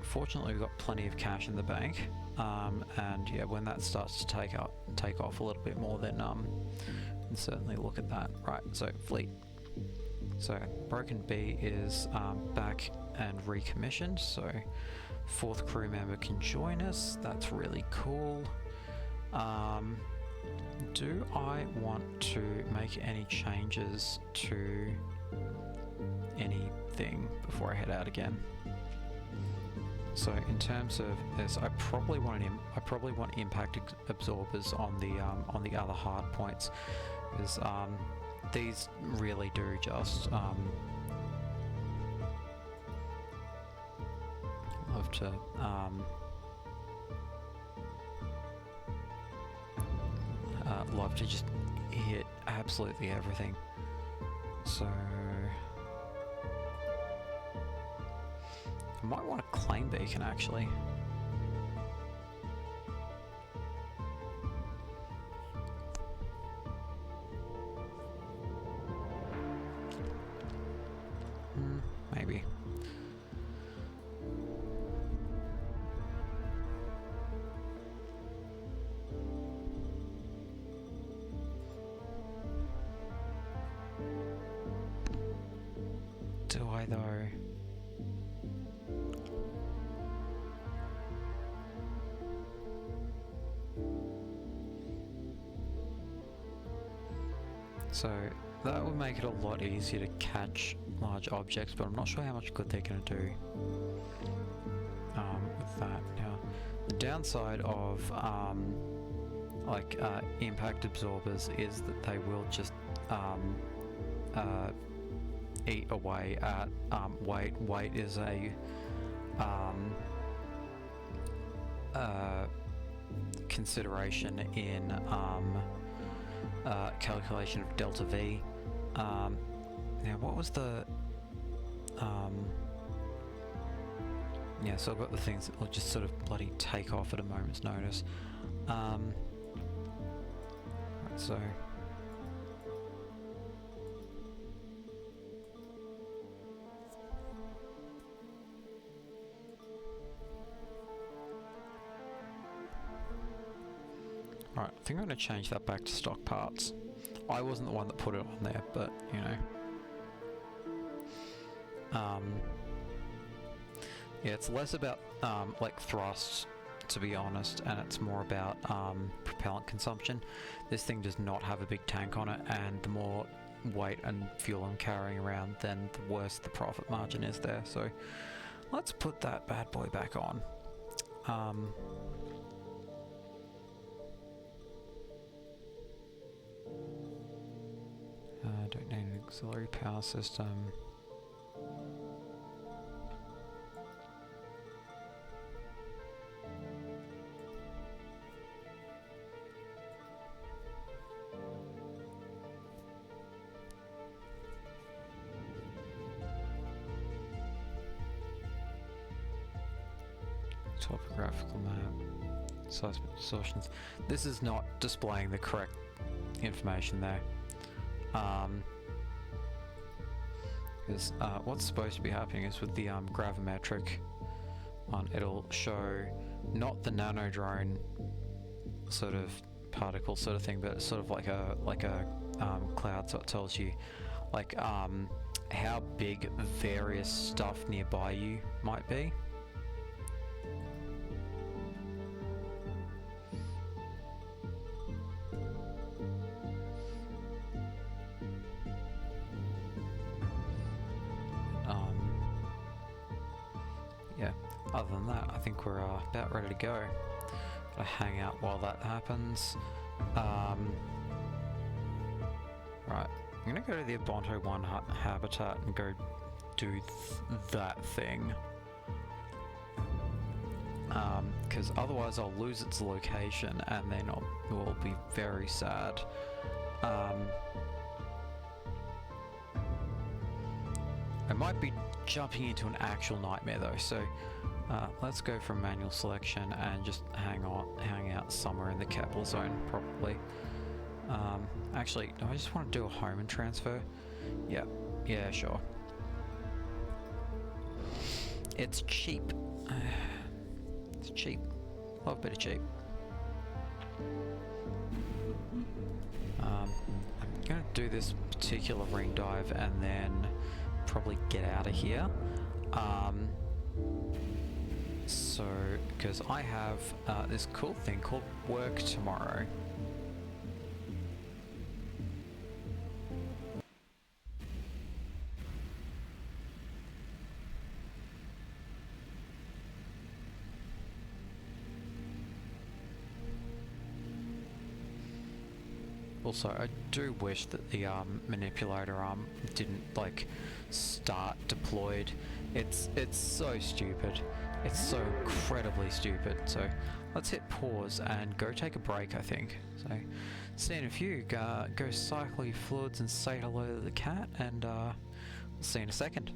fortunately we've got plenty of cash in the bank, and yeah, when that starts to take off a little bit more, then we can certainly look at that. Right, so fleet. So Broken Bee is back and recommissioned, so 4th crew member can join us. That's really cool. Do I want to make any changes to anything before I head out again? So in terms of this, I probably want impact absorbers on the other hard points, because these really do just love to just hit absolutely everything. So I might want a claim beacon actually. Maybe. So that would make it a lot easier to catch large objects, but I'm not sure how much good they're going to do with that. Now, the downside of impact absorbers is that they will just eat away at weight. Weight is a consideration in calculation of delta V. Now, what was the yeah, so I've got the things that will just sort of bloody take off at a moment's notice. Right, so alright, I think I'm going to change that back to stock parts. I wasn't the one that put it on there, but, you know. Yeah, it's less about, like, thrust, to be honest, and it's more about, propellant consumption. This thing does not have a big tank on it, and the more weight and fuel I'm carrying around, then the worse the profit margin is there. So, let's put that bad boy back on. I don't need an auxiliary power system. Topographical map, seismic distortions. This is not displaying the correct information there. Because what's supposed to be happening is with the gravimetric one, it'll show not the nano drone sort of particle sort of thing, but it's sort of like a cloud, so it tells you like how big various stuff nearby you might be. Yeah, other than that, I think we're about ready to go. Gotta hang out while that happens. Right, I'm gonna go to the Ubuntu 1 habitat and go do that thing. Because otherwise I'll lose its location and then I will be very sad. I might be jumping into an actual nightmare though, so let's go from manual selection and just hang out somewhere in the Kepler zone probably. Actually, do I just want to do a home and transfer? Yeah, sure. It's cheap. It's cheap. Love a bit of cheap. I'm gonna do this particular ring dive and then probably get out of here. So, because I have this cool thing called work tomorrow. Also, I do wish that the manipulator didn't like start deployed. It's so stupid. It's so incredibly stupid. So let's hit pause and go take a break, I think. So see you in a few. Go cycle your fluids and say hello to the cat, and we'll see you in a second.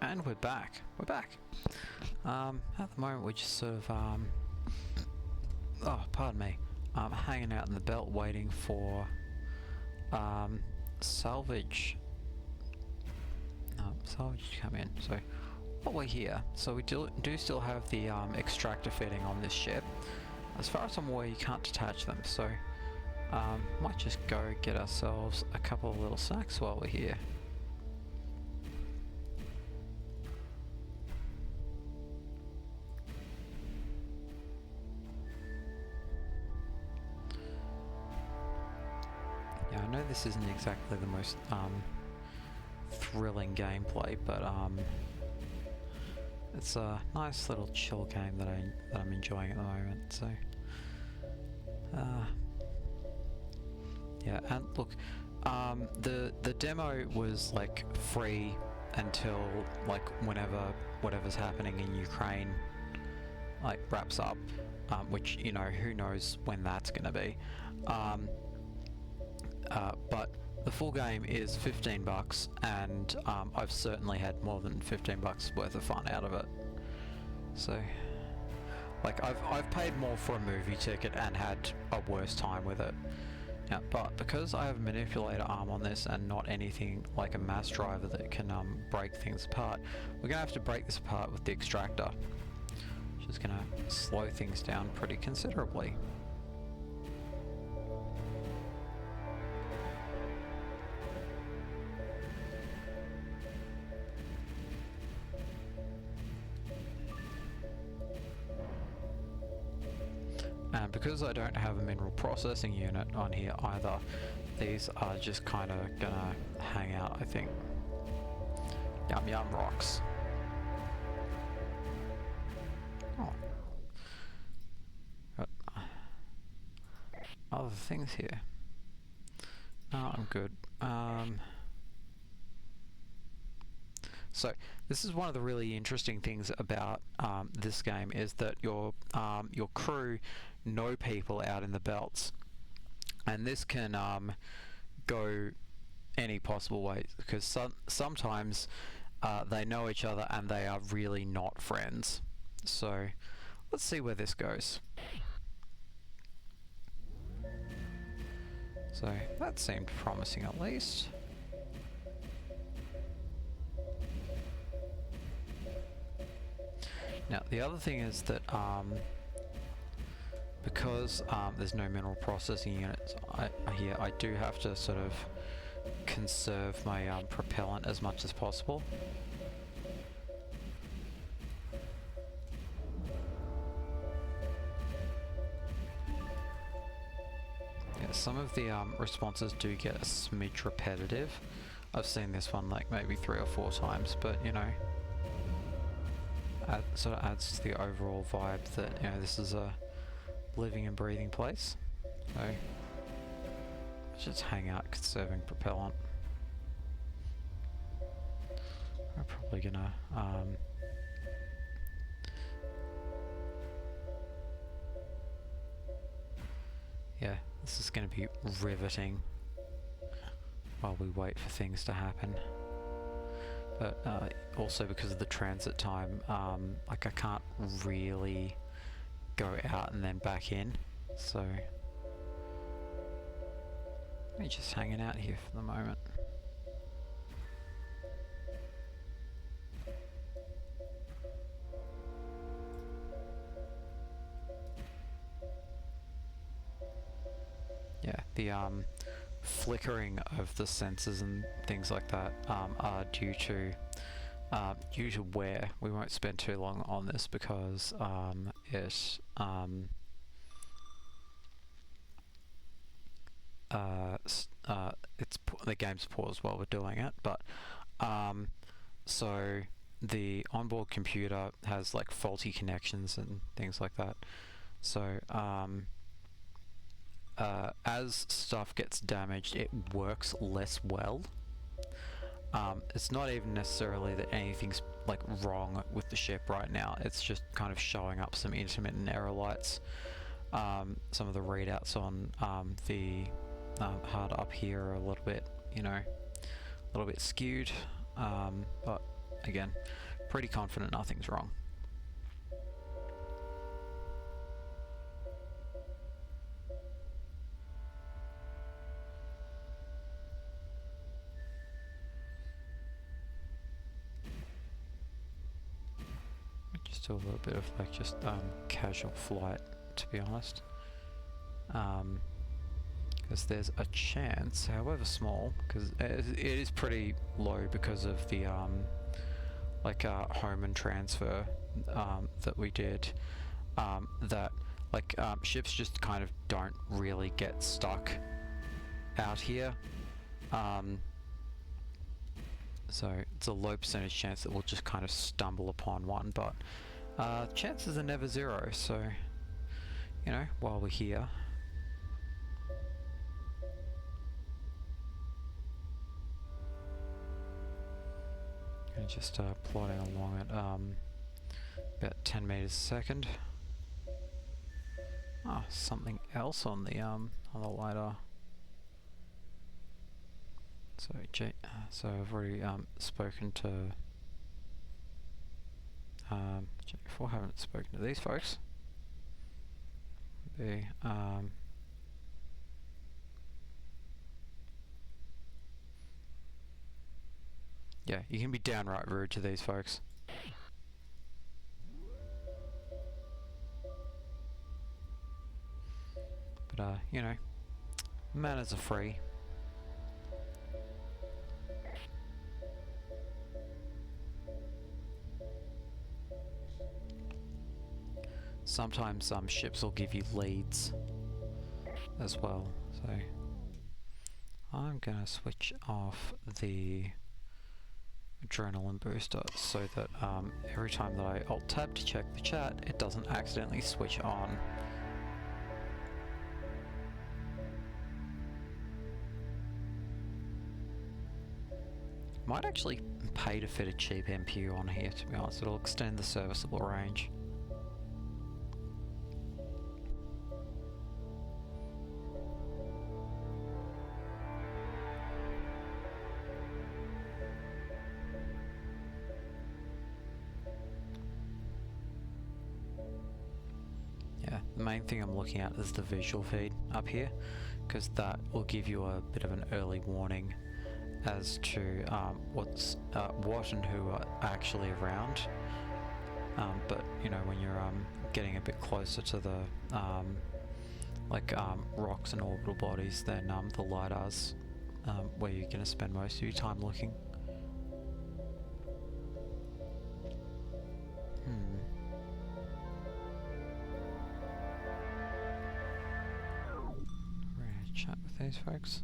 And we're back. We're back. At the moment we're just sort of oh, pardon me. Hanging out in the belt waiting for salvage to come in. So while we're here, so we do still have the extractor fitting on this ship. As far as I'm aware, you can't detach them, so might just go get ourselves a couple of little snacks while we're here. Yeah, I know this isn't exactly the most thrilling gameplay, but it's a nice little chill game that I'm enjoying at the moment. So yeah, and look, the demo was like free until like whatever's happening in Ukraine like wraps up, which, you know, who knows when that's gonna be. But the full game is $15, and I've certainly had more than $15 worth of fun out of it. So, like, I've paid more for a movie ticket and had a worse time with it. Yeah, but because I have a manipulator arm on this and not anything like a mass driver that can break things apart, we're gonna have to break this apart with the extractor, which is gonna slow things down pretty considerably. And because I don't have a mineral processing unit on here either, these are just kind of gonna hang out, I think. Yum yum rocks. Oh. Got other things here. No, I'm good. So this is one of the really interesting things about this game, is that your crew know people out in the belts, and this can go any possible way, because sometimes they know each other and they are really not friends. So let's see where this goes. So that seemed promising, at least. Now the other thing is that because there's no mineral processing units here, I do have to sort of conserve my propellant as much as possible. Yeah, some of the responses do get a smidge repetitive. I've seen this one like maybe 3 or 4 times, but you know, sort of adds to the overall vibe that, you know, this is a living and breathing place. So let's just hang out conserving propellant. We're probably gonna yeah, this is gonna be riveting while we wait for things to happen. But also because of the transit time, like I can't really go out and then back in, so we're just hanging out here for the moment. Yeah, the flickering of the sensors and things like that are due to wear. We won't spend too long on this because the game's paused while we're doing it, but so the onboard computer has like faulty connections and things like that. So as stuff gets damaged, it works less well. It's not even necessarily that anything's like wrong with the ship right now, it's just kind of showing up some intermittent error lights. Some of the readouts on the HUD up here are a little bit, you know, a little bit skewed, but again, pretty confident nothing's wrong. Just do a little bit of like just casual flight, to be honest. Because there's a chance, however small, because it is pretty low because of the like home and transfer that we did, that like ships just kind of don't really get stuck out here. So it's a low percentage chance that we'll just kind of stumble upon one, but chances are never zero, so you know, while we're here. And just plodding along at about 10 meters a second. Ah, something else on the lidar. So I've already spoken to J4, haven't spoken to these folks. Yeah, you can be downright rude to these folks. But you know, manners are free. Sometimes ships will give you leads as well, so I'm gonna switch off the adrenaline booster so that every time that I alt tab to check the chat, it doesn't accidentally switch on. Might actually pay to fit a cheap MPU on here, to be honest. It'll extend the serviceable range. The main thing I'm looking at is the visual feed up here, because that will give you a bit of an early warning as to what and who are actually around. But you know, when you're getting a bit closer to the rocks and orbital bodies, then the lidars where you're going to spend most of your time looking. Chat with these folks.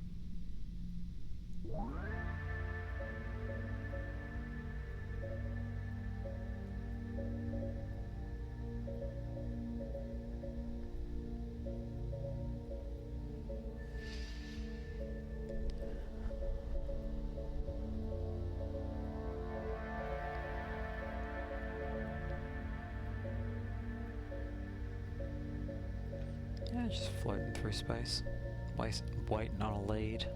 Yeah, just floating through space. Waiting on a lead.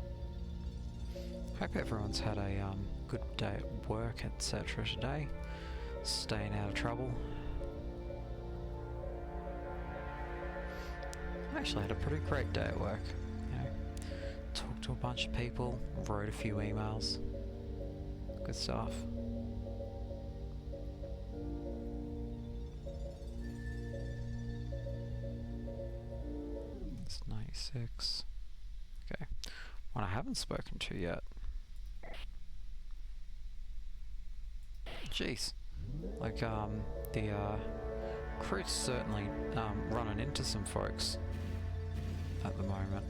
Hope everyone's had a good day at work, etc. today. Staying out of trouble. I actually had a pretty great day at work. You know, talked to a bunch of people, wrote a few emails. Good stuff. It's 96. Okay, one I haven't spoken to yet. Jeez, like the crew's certainly running into some folks at the moment.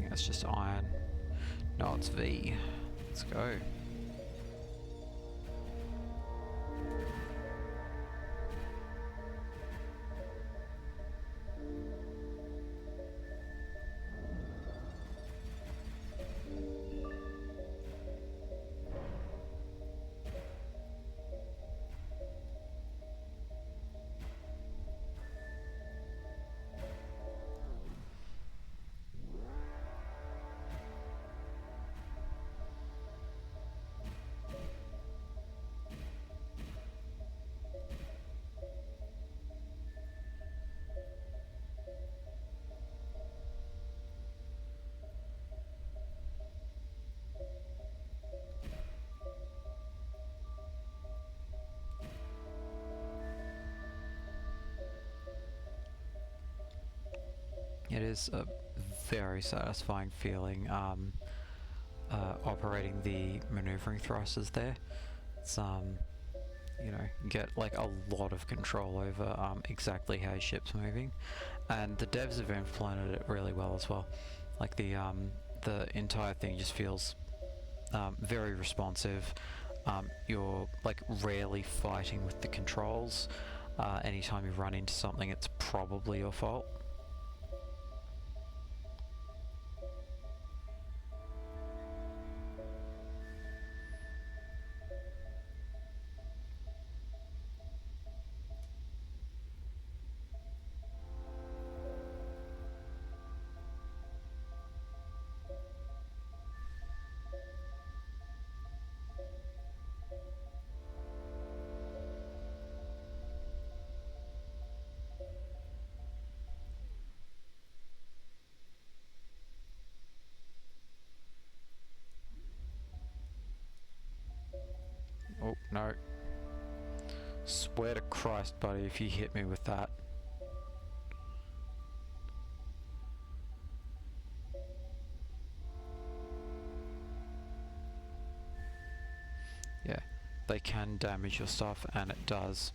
It's just iron. No, it's V. Let's go. it is a very satisfying feeling operating the maneuvering thrusters there. It's you know, you get like a lot of control over exactly how your ship's moving, and the devs have implemented it really well as well. Like the entire thing just feels very responsive. You're like rarely fighting with the controls. Anytime you run into something, it's probably your fault. Oh, no. Swear to Christ, buddy, if you hit me with that. Yeah, they can damage your stuff, and it does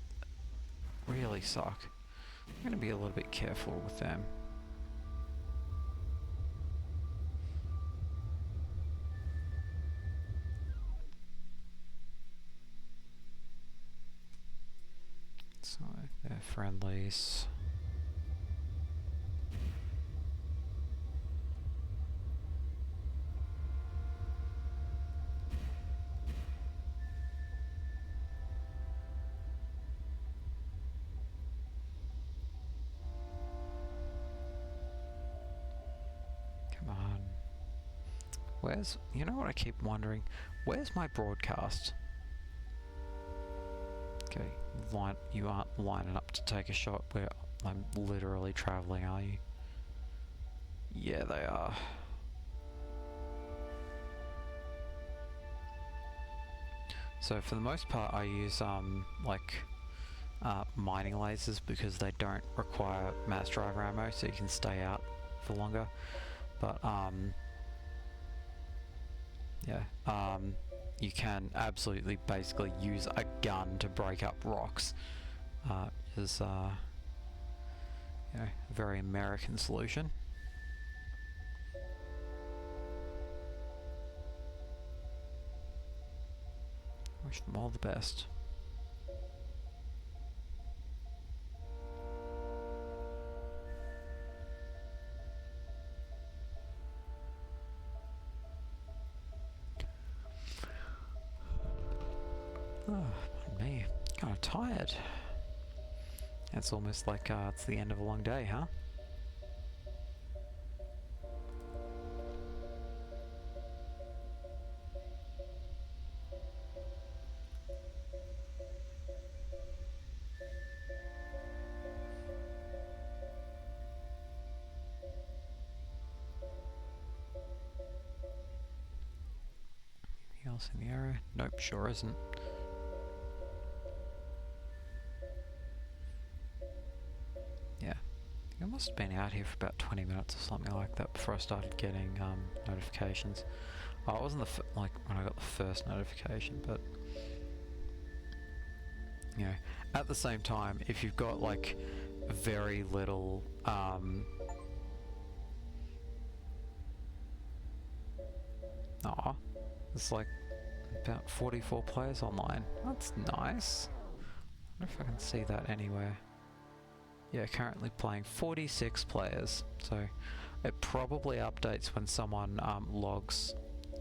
really suck. I'm gonna be a little bit careful with them. So, they're friendlies. Come on. Where's... You know what I keep wondering? Where's my broadcast? Okay, you aren't lining up to take a shot where I'm literally travelling, are you? Yeah, they are. So for the most part, I use mining lasers because they don't require mass driver ammo, so you can stay out for longer. But yeah, you can absolutely basically use a gun to break up rocks. Is you know, a very American solution. Wish them all the best. Oh, me, kind of tired. It's almost like it's the end of a long day, huh? Anything else in the area? Nope, sure isn't. Yeah, I must have been out here for about 20 minutes or something like that before I started getting notifications. Oh, it wasn't like when I got the first notification, but you know, at the same time, if you've got like very little it's like about 44 players online. That's nice. I wonder if I can see that anywhere. Yeah, currently playing 46 players. So it probably updates when someone logs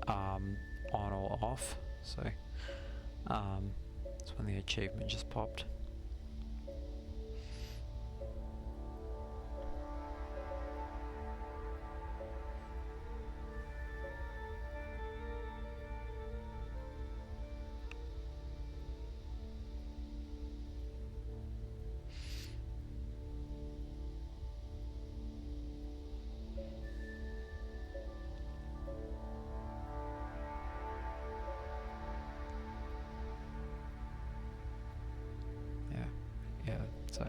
on or off. So that's when the achievement just popped. So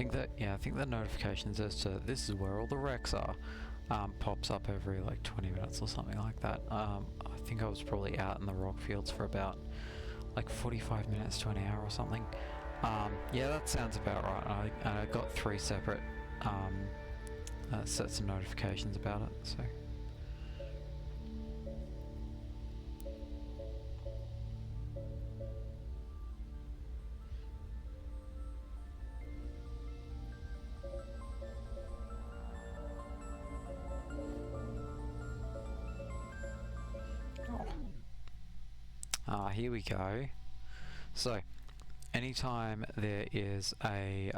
I think the notifications as to this is where all the wrecks are pops up every like 20 minutes or something like that. I think I was probably out in the rock fields for about like 45 minutes to an hour or something. Yeah, that sounds about right. I got 3 separate sets of notifications about it, so. Here we go. So, anytime there is a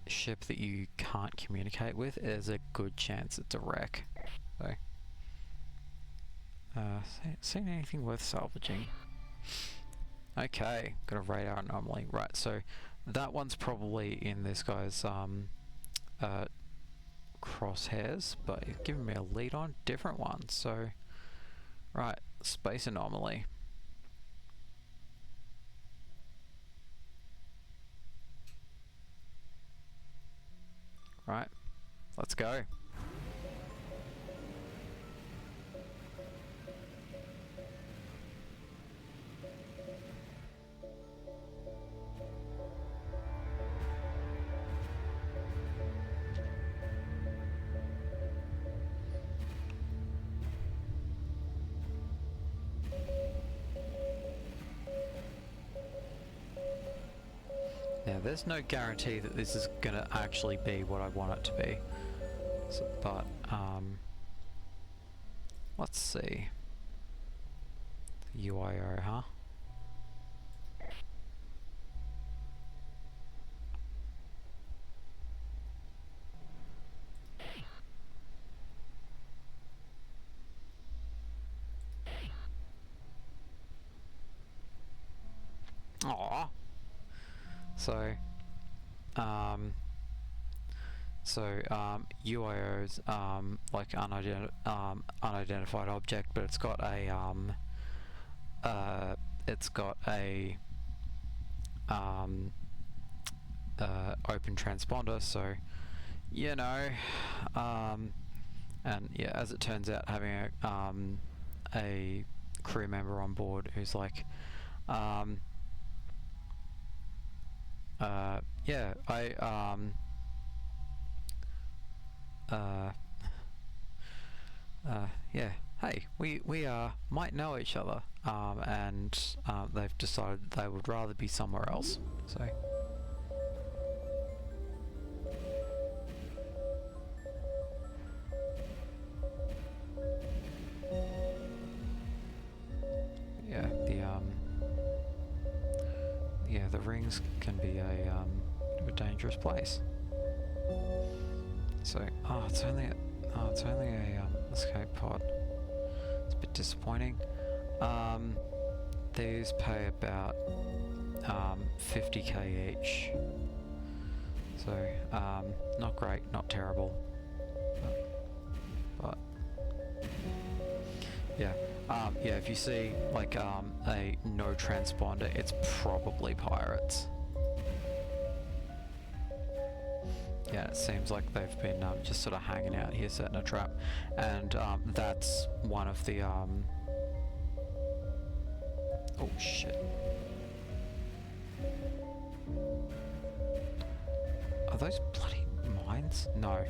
ship that you can't communicate with, there's a good chance it's a wreck. So, seen anything worth salvaging? Okay, got a radar anomaly. Right, so that one's probably in this guy's crosshairs, but it's giving me a lead on different one. So. Right, space anomaly. Right, let's go. Now, there's no guarantee that this is gonna actually be what I want it to be. So, but, let's see. UIO, huh? Aww. So, UIO's like unidentified object, but it's got a open transponder, so you know, and yeah, as it turns out, having a crew member on board who's like, yeah, yeah, hey, we might know each other, and they've decided they would rather be somewhere else, so. Yeah, the rings can be a dangerous place. So, it's only a escape pod. It's a bit disappointing. These pay about 50k each. So, not great, not terrible. But yeah. Yeah, if you see like a no transponder, it's probably pirates. Yeah, it seems like they've been just sort of hanging out here setting a trap, and that's one of the oh shit. Are those bloody mines? No,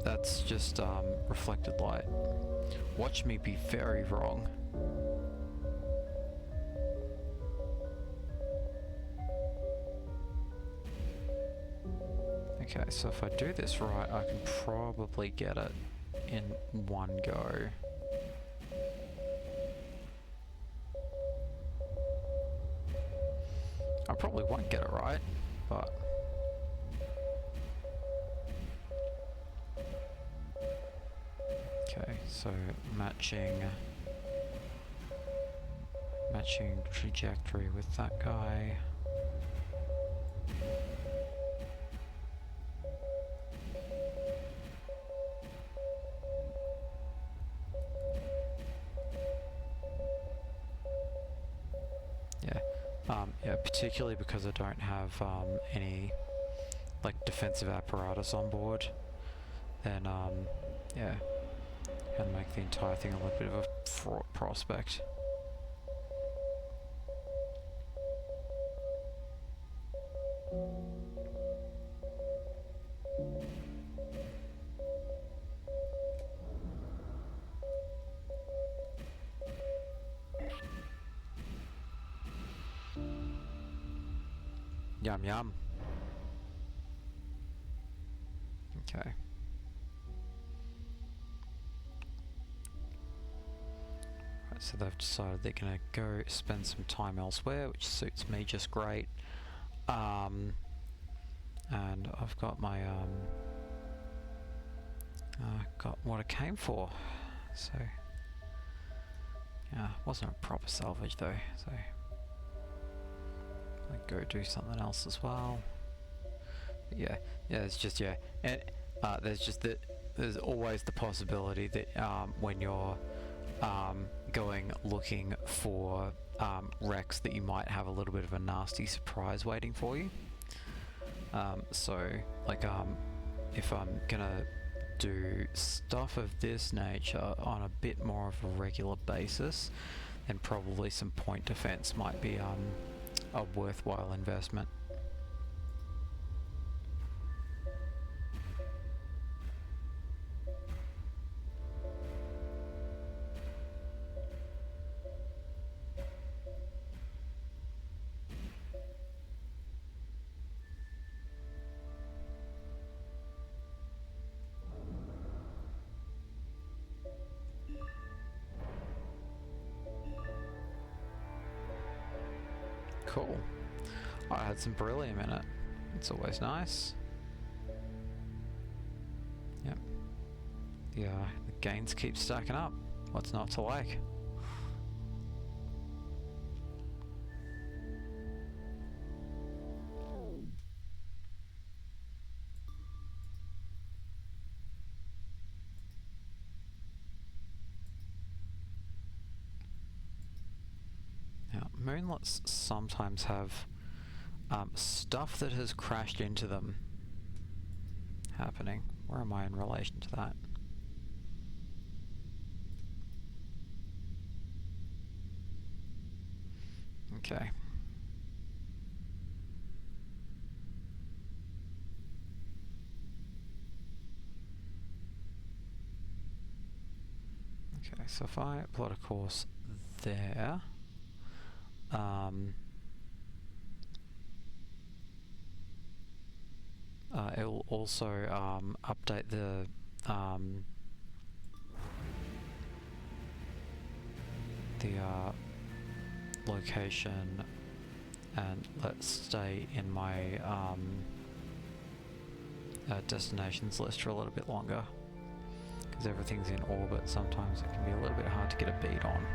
that's just reflected light. Watch me be very wrong. Okay, so if I do this right, I can probably get it in one go. I probably won't get it right, but... Okay, so matching trajectory with that guy. Yeah, Yeah, particularly because I don't have any like defensive apparatus on board, then yeah, can make the entire thing a little bit of a fraught prospect. Yum yum. Okay. Right, so they've decided they're gonna go spend some time elsewhere, which suits me just great. And I've got my got what I came for. So yeah, wasn't a proper salvage though. So I go do something else as well. But yeah, it's just and there's always the possibility that when you're going looking for wrecks, that you might have a little bit of a nasty surprise waiting for you. So like if I'm gonna do stuff of this nature on a bit more of a regular basis, then probably some point defense might be a worthwhile investment. Cool. I had some beryllium in it. It's always nice. Yep. The gains keep stacking up. What's not to like? Moonlets sometimes have stuff that has crashed into them happening. Where am I in relation to that? Okay. Okay, so if I plot a course there, it will also update the location, and let's stay in my destinations list for a little bit longer, because everything's in orbit. Sometimes it can be a little bit hard to get a beat on.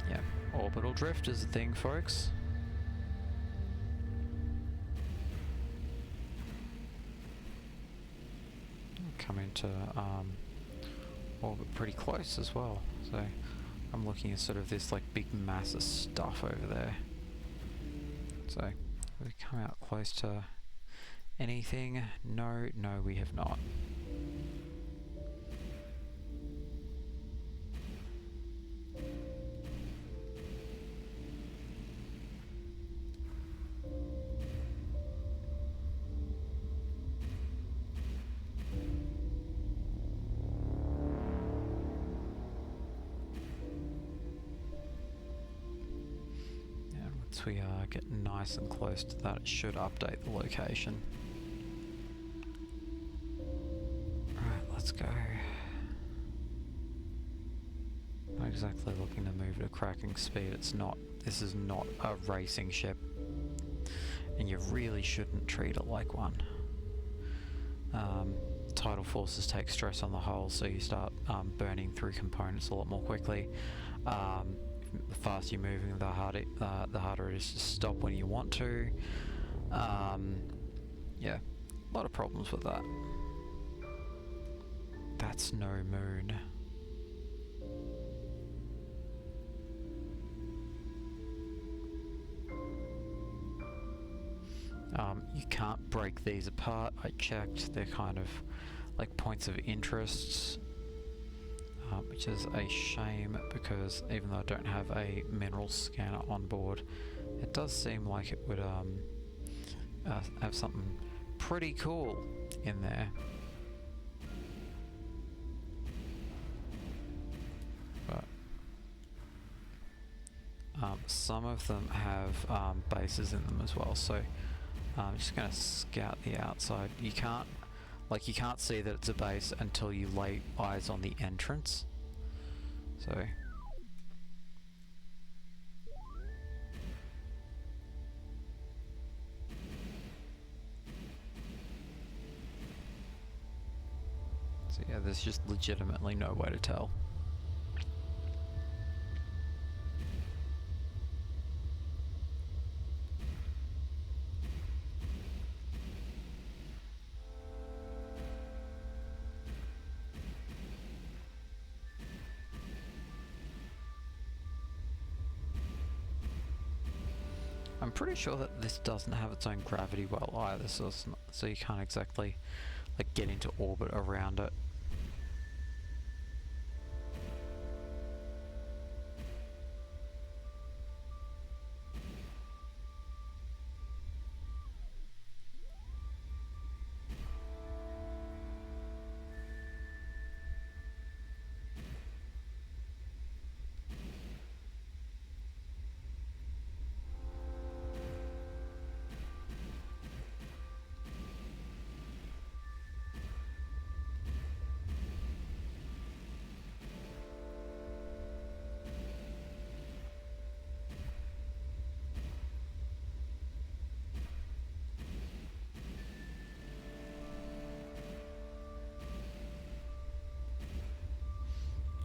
Yeah, orbital drift is a thing, folks. Coming to orbit pretty close as well, so I'm looking at sort of this like big mass of stuff over there. So have we come out close to anything? No, we have not. Once we get nice and close to that, it should update the location. Alright, let's go. Not exactly looking to move at a cracking speed. This is not a racing ship, and you really shouldn't treat it like one. Tidal forces take stress on the hull, so you start burning through components a lot more quickly. The faster you're moving, the harder it is to stop when you want to. Yeah, a lot of problems with that. That's no moon. You can't break these apart. I checked, they're kind of like points of interest, which is a shame because even though I don't have a mineral scanner on board, it does seem like it would have something pretty cool in there. But some of them have bases in them as well, so I'm just going to scout the outside. You can't see that it's a base until you lay eyes on the entrance. So yeah, there's just legitimately no way to tell. I'm pretty sure that this doesn't have its own gravity well either, so you can't exactly like get into orbit around it.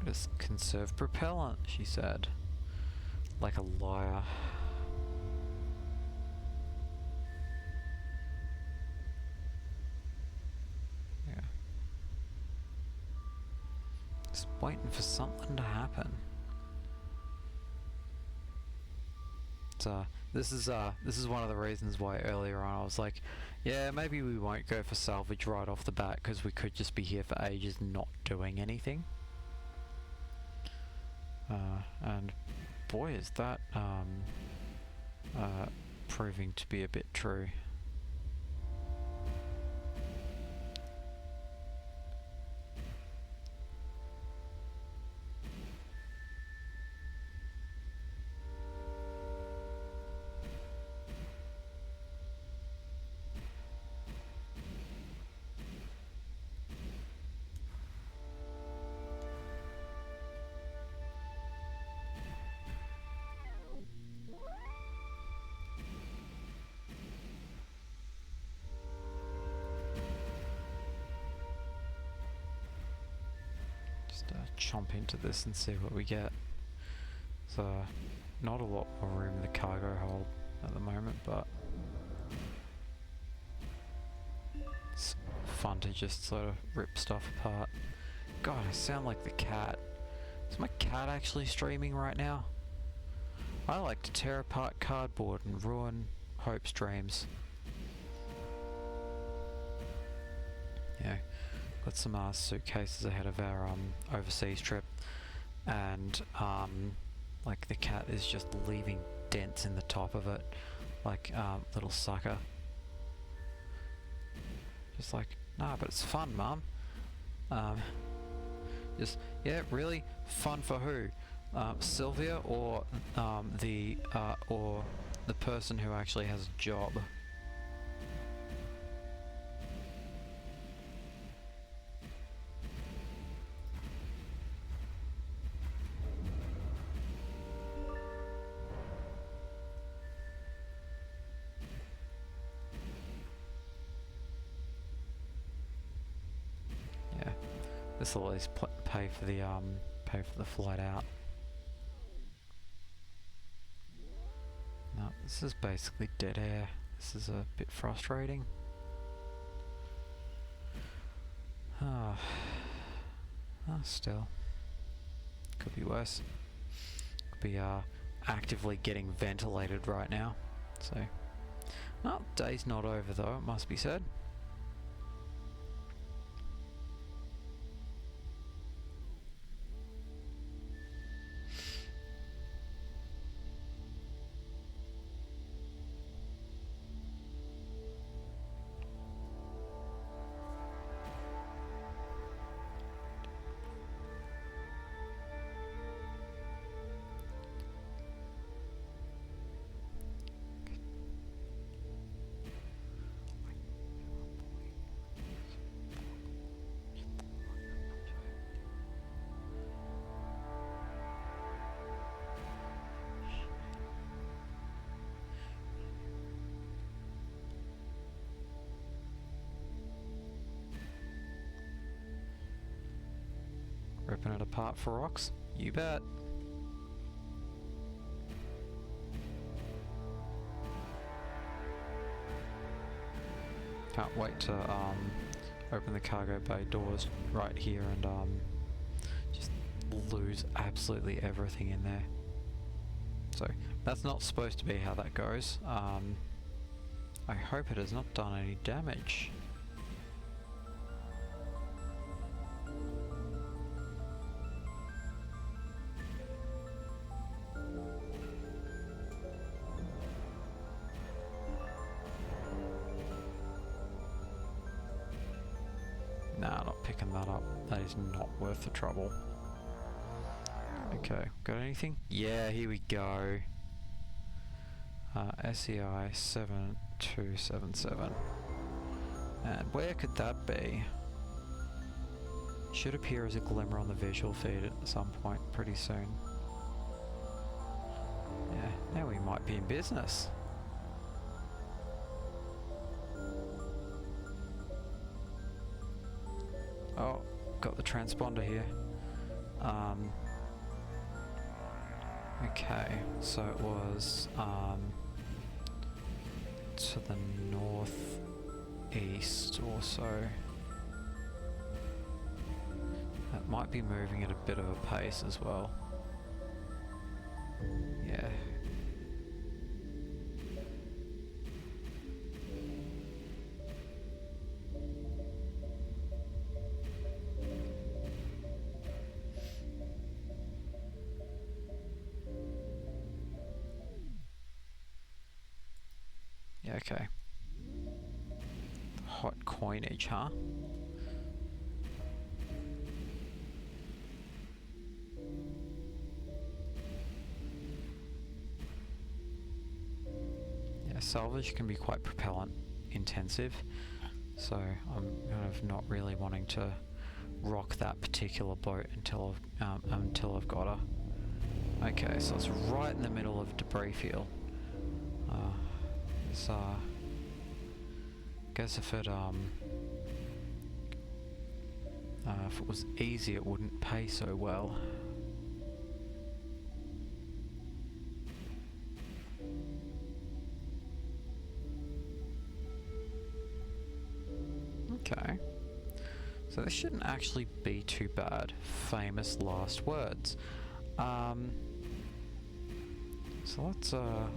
Just conserve propellant, she said. Like a liar. Yeah. Just waiting for something to happen. So this is one of the reasons why earlier on I was like, yeah, maybe we won't go for salvage right off the bat because we could just be here for ages not doing anything. And boy, is that proving to be a bit true. Chomp into this and see what we get. So, not a lot more room in the cargo hold at the moment, but it's fun to just sort of rip stuff apart. God, I sound like the cat. Is my cat actually streaming right now? I like to tear apart cardboard and ruin Hope's dreams. Yeah. Got some suitcases ahead of our overseas trip, and like the cat is just leaving dents in the top of it, like little sucker. Just like, nah, but it's fun, Mum. Just yeah, really fun for who? Sylvia or the person who actually has a job. This will at least pay for the flight out. No, this is basically dead air. This is a bit frustrating. Still, could be worse. Could be actively getting ventilated right now. So, Oh, day's not over though, it must be said. Ripping it apart for rocks? You bet. Can't wait to open the cargo bay doors right here and just lose absolutely everything in there. So that's not supposed to be how that goes. I hope it has not done any damage. Nah, not picking that up. That is not worth the trouble. Okay, got anything? Yeah, here we go. SEI 7277. And where could that be? Should appear as a glimmer on the visual feed at some point pretty soon. Yeah, now we might be in business. Oh, got the transponder here. Okay, so it was to the northeast or so. That might be moving at a bit of a pace as well. Yeah. Yeah, okay. Hot coinage, huh? Yeah, salvage can be quite propellant intensive, so I'm kind of not really wanting to rock that particular boat until I've got her. Okay, so it's right in the middle of debris field. So, guess if it was easy, it wouldn't pay so well. Okay, so this shouldn't actually be too bad. Famous last words. So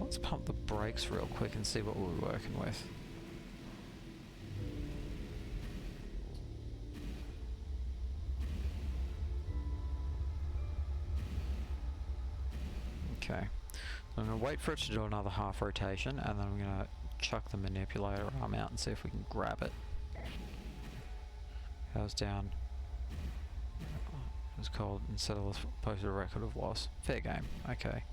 let's pump the brakes real quick and see what we're working with. Okay, so I'm going to wait for it to do another half rotation, and then I'm going to chuck the manipulator arm out and see if we can grab it. How's down? It was called instead of posted a record of loss. Fair game. Okay.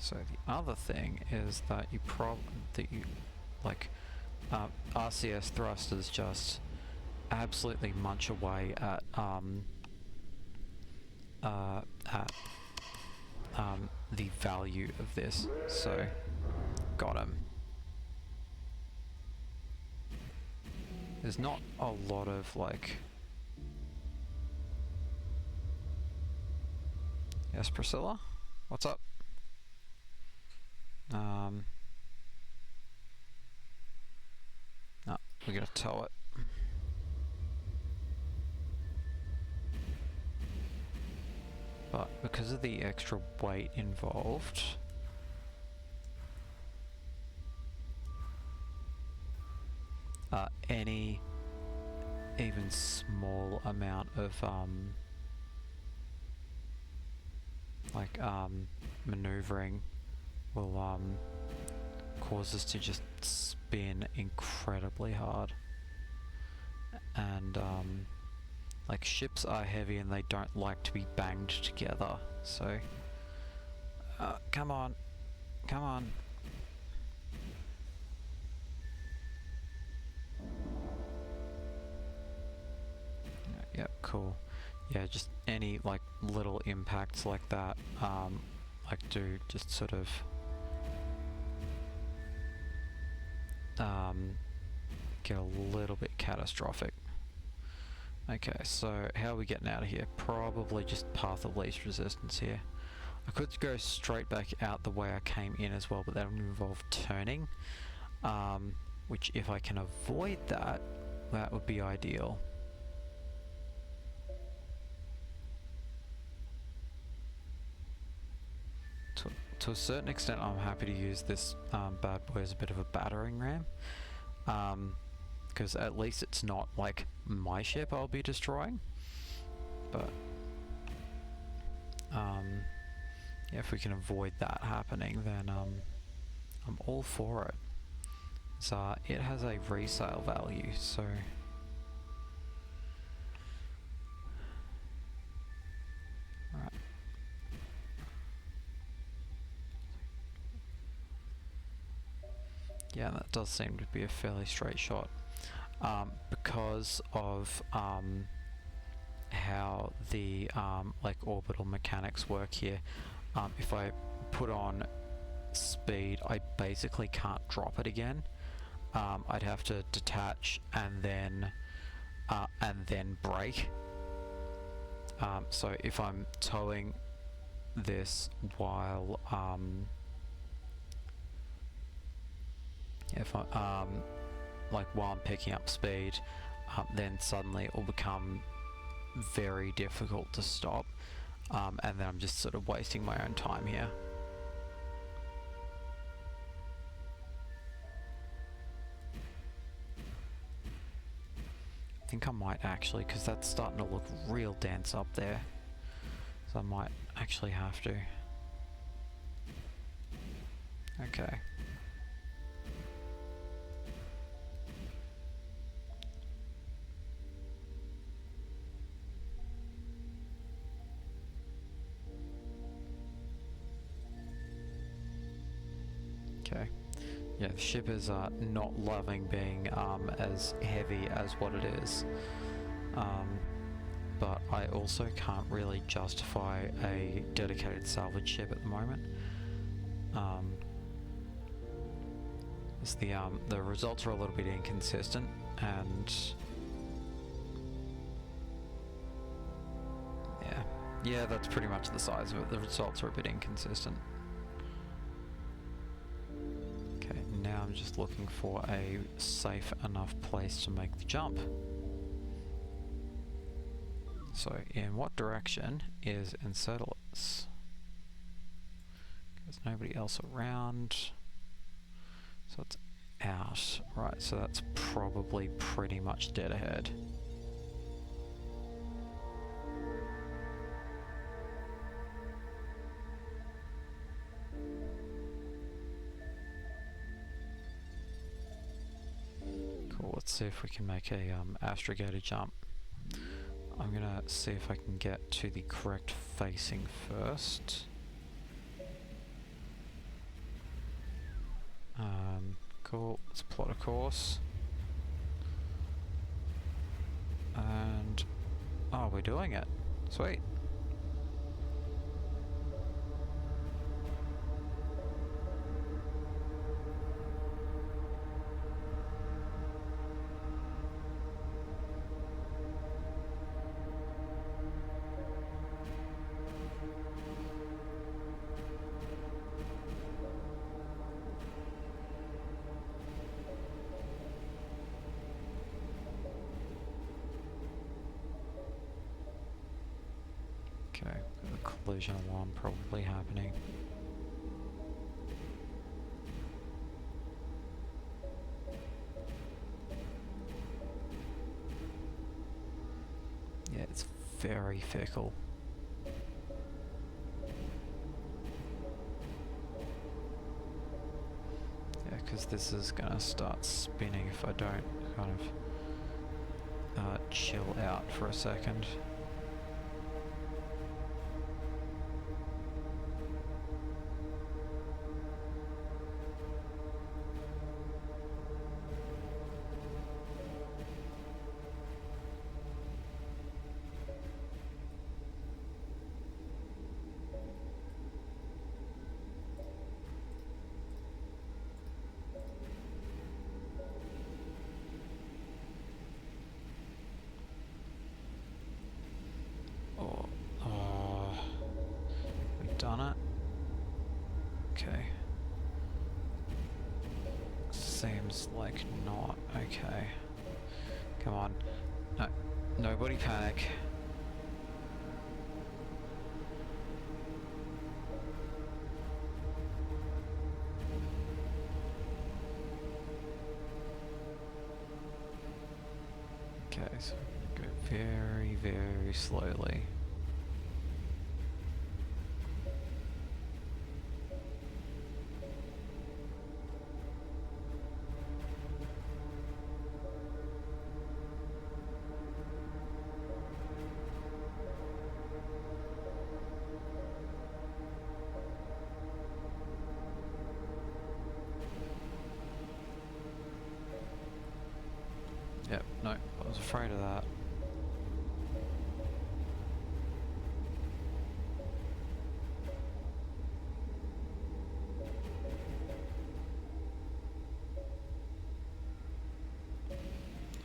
So the other thing is that RCS thrusters just absolutely munch away at the value of this. So got him. There's not a lot of like. Yes, Priscilla? What's up? No, we're gonna tow it. but because of the extra weight involved, any even small amount of maneuvering will cause us to just spin incredibly hard. And like, ships are heavy and they don't like to be banged together, so come on, come on. Yep, cool. Yeah, just any like little impacts like that like do just sort of get a little bit catastrophic. Okay, so how are we getting out of here? Probably just path of least resistance here. I could go straight back out the way I came in as well, but that would involve turning, which if I can avoid that, that would be ideal. To a certain extent, I'm happy to use this bad boy as a bit of a battering ram, because at least it's not like my ship I'll be destroying. But yeah, if we can avoid that happening, then I'm all for it. So it has a resale value, so right. Yeah, that does seem to be a fairly straight shot, because of how the like orbital mechanics work here. If I put on speed, I basically can't drop it again. I'd have to detach and then brake. So if I'm towing this while if I like while I'm picking up speed, then suddenly it will become very difficult to stop, and then I'm just sort of wasting my own time here. I think I might actually, because that's starting to look real dense up there, so I might actually have to. Okay. Okay. Yeah, the ship is not loving being as heavy as what it is. But I also can't really justify a dedicated salvage ship at the moment. As the results are a little bit inconsistent, and yeah, that's pretty much the size of it. The results are a bit inconsistent. Okay, now I'm just looking for a safe enough place to make the jump. So, in what direction is Enceladus? There's nobody else around. So it's out. Right, so that's probably pretty much dead ahead. Cool, let's see if we can make a astrogator jump. I'm gonna see if I can get to the correct facing first. Cool, let's plot a course. And oh, we're doing it. Sweet. Okay, a collision alarm probably happening. Yeah, it's very fickle. Yeah, because this is gonna start spinning if I don't kind of chill out for a second. Done it. Okay. Seems like not. Okay. Come on. No. Nobody panic. Okay, so go very, very slowly. Yep, no, I was afraid of that.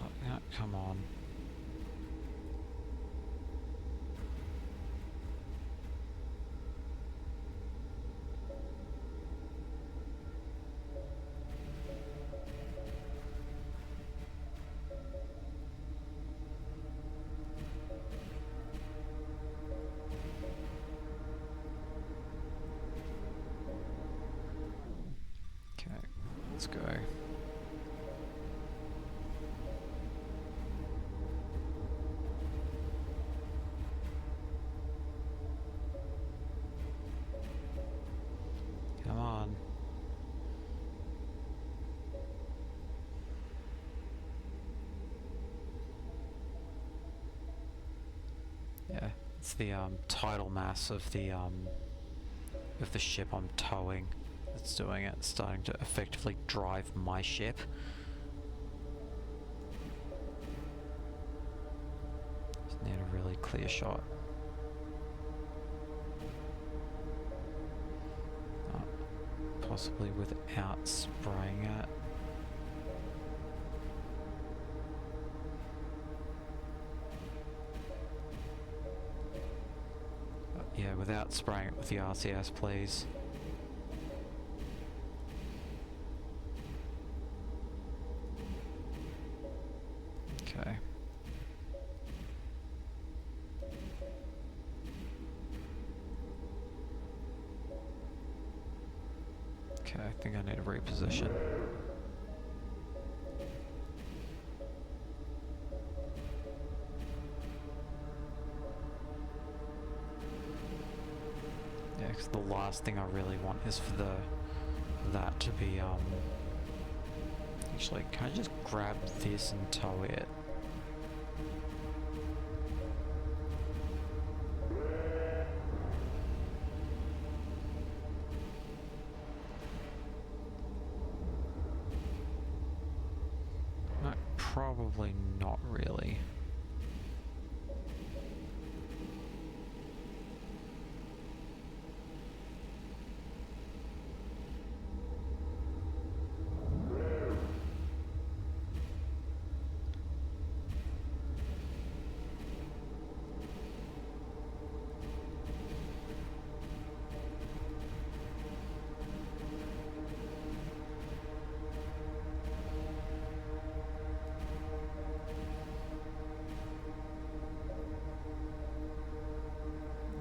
Oh, yeah, come on. Okay, let's go. Come on. Yeah, it's the tidal mass of the ship I'm towing that's doing it. It's starting to effectively drive my ship. Just need a really clear shot. Possibly without spraying it. Yeah, without spraying it with the RCS, please. Okay. Okay, I think I need to reposition. Yeah, because the last thing I really want is for that to be, actually, can I just grab this and tow it? No, probably not really.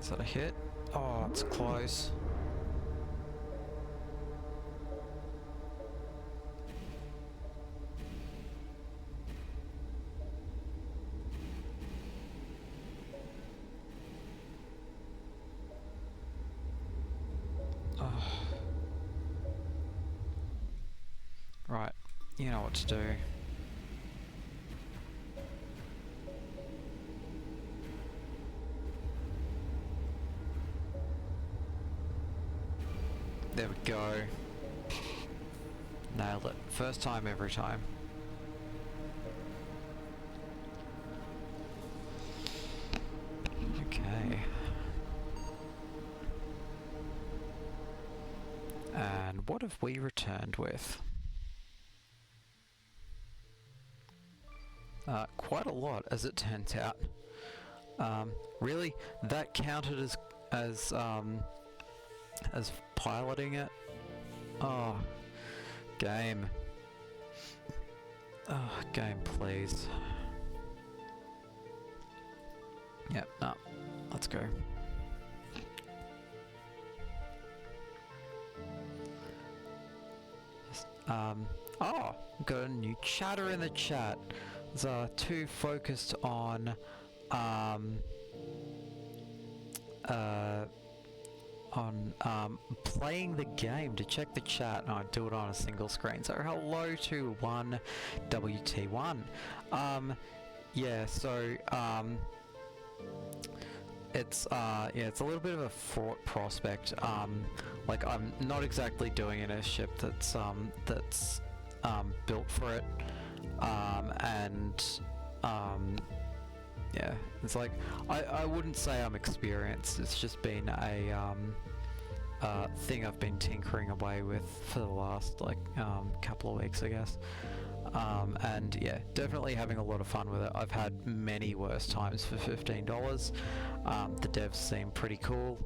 Is that a hit? Oh, it's close. Right, you know what to do. There we go. Nailed it. First time every time. Okay. And what have we returned with? Quite a lot, as it turns out. Really, that counted as piloting it. Oh, game. Oh, game, please. Yep, no, let's go. Oh, got a new chatter in the chat. There's two focused on playing the game. To check the chat, and I do it on a single screen. So hello to 1WT1. Yeah, so it's it's a little bit of a fraught prospect. Like, I'm not exactly doing an airship that's built for it, yeah, it's like I wouldn't say I'm experienced. It's just been a thing I've been tinkering away with for the last couple of weeks, I guess. And yeah, definitely having a lot of fun with it. I've had many worse times for $15. The devs seem pretty cool.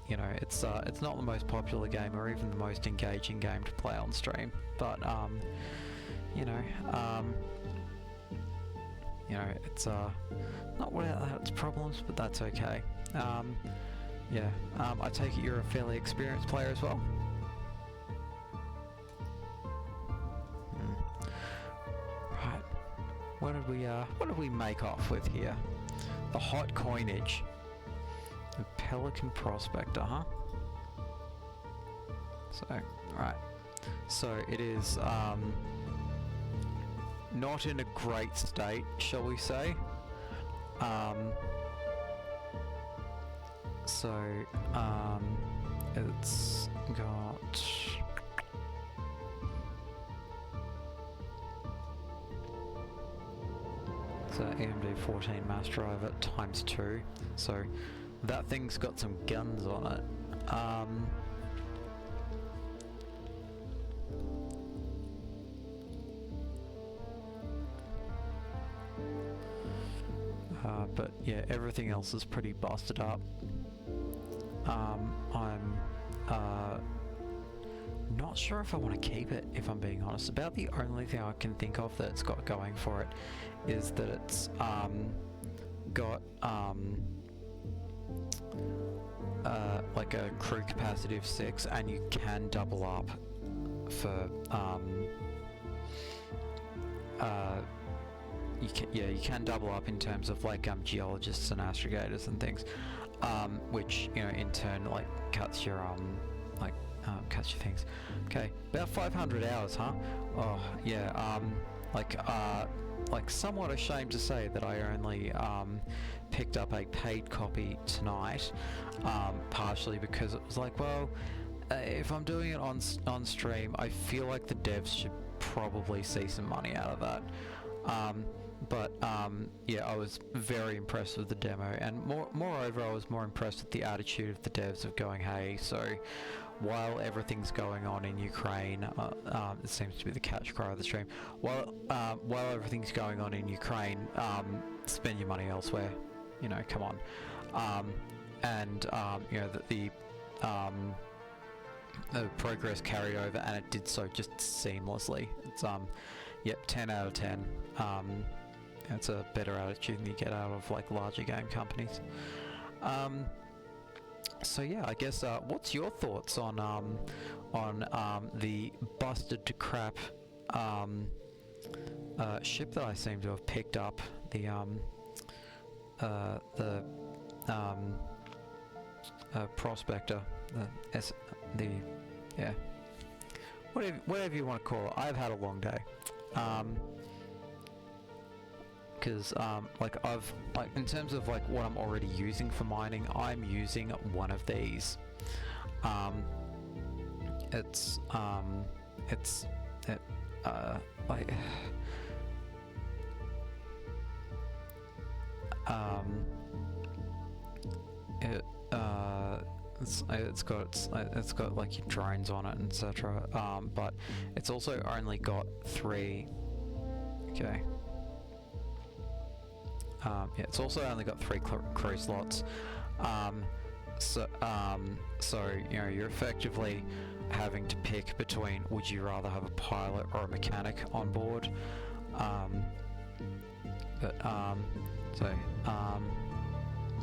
You know, it's not the most popular game or even the most engaging game to play on stream, but you know, it's not without its problems, but that's okay. Yeah, I take it you're a fairly experienced player as well. Right, what did we make off with here? The hot coinage. The Pelican Prospector, huh? So, right. So it is not in a great state, shall we say. It's got it's an AMD 14 mass drive at ×2, so that thing's got some guns on it. But yeah, everything else is pretty busted up. I'm not sure if I want to keep it, if I'm being honest. About the only thing I can think of that's got going for it is that it's got like a crew capacity of 6, and you can double up for you can double up in terms of like geologists and astrogators and things, which, you know, in turn like cuts your cuts your things. Okay, about 500 hours, huh? Oh yeah. Like somewhat ashamed to say that I only picked up a paid copy tonight, partially because it was like, well, if I'm doing it on stream, I feel like the devs should probably see some money out of that. But yeah, I was very impressed with the demo, and moreover, I was more impressed with the attitude of the devs of going, hey, so while everything's going on in Ukraine, it seems to be the catch cry of the stream, while everything's going on in Ukraine, spend your money elsewhere, you know, come on. You know, that the progress carried over, and it did so just seamlessly. It's yep, 10 out of 10. It's a better attitude than you get out of like larger game companies. So yeah, I guess what's your thoughts on the busted to crap ship that I seem to have picked up, the prospector, yeah, whatever you want to call it. I've had a long day, because in terms of like what I'm already using for mining, I'm using one of these. It's got like your drones on it, etc. But it's also only got 3. Okay. Yeah, it's also only got 3 crew slots. So you know, you're effectively having to pick between, would you rather have a pilot or a mechanic on board?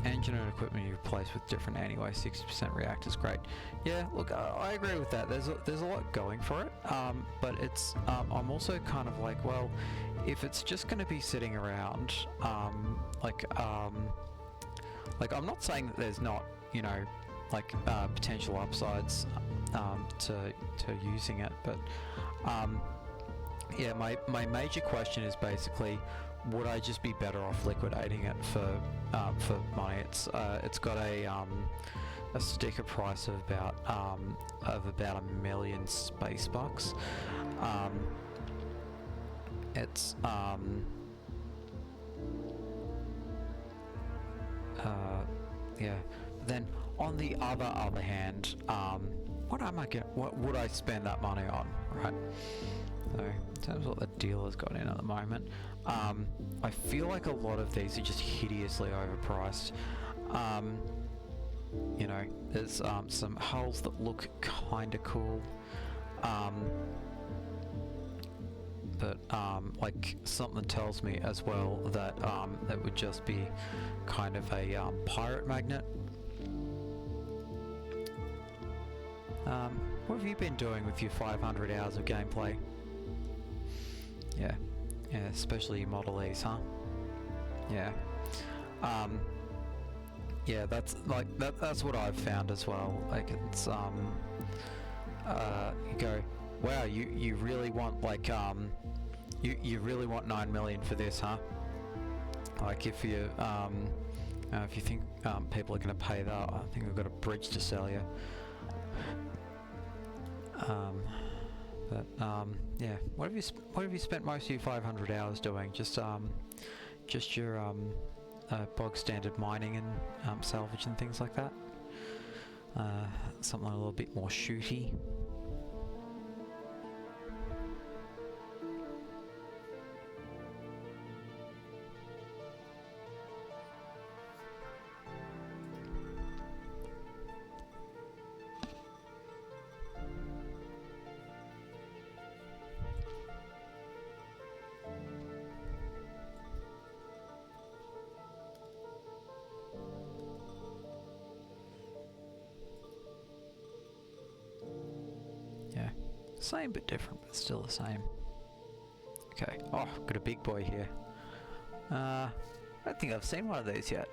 Engine and equipment you replace with different anyway. 60% reactors, great. Yeah, look, I agree with that. There's a lot going for it, but it's I'm also kind of like, well, if it's just going to be sitting around, like I'm not saying that there's not, you know, like potential upsides to using it, but yeah, my major question is basically, would I just be better off liquidating it for money? It's got a sticker price of about $1 million space bucks. It's yeah. Then on the other hand, what would I spend that money on, right? So in terms of what the dealer's got in at the moment, I feel like a lot of these are just hideously overpriced. You know, there's some hulls that look kinda cool, but like something tells me as well that that would just be kind of a pirate magnet. What have you been doing with your 500 hours of gameplay? Yeah, especially your Model E's, huh? Yeah. Yeah, that's like that's what I've found as well. Like it's you go, wow, you really want like you really want 9 million for this, huh? Like if you think people are going to pay that, I think I've got a bridge to sell you. Yeah, what have you spent most of your 500 hours doing? Just your bog standard mining and salvage and things like that. Something a little bit more shooty. Same but different, but still the same. Okay. Oh, got a big boy here. I don't think I've seen one of these yet.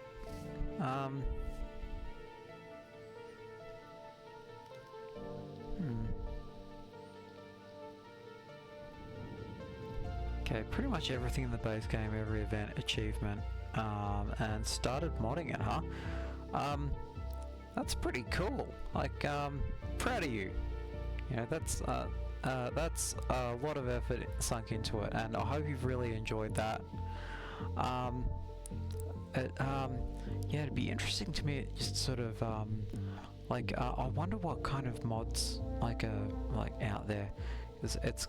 Okay, pretty much everything in the base game, every event, achievement, and started modding it, huh? That's pretty cool. Like, proud of you. You know, that's a lot of effort sunk into it, and I hope you've really enjoyed that. Yeah, it'd be interesting to me, just sort of, I wonder what kind of mods, like out there. It's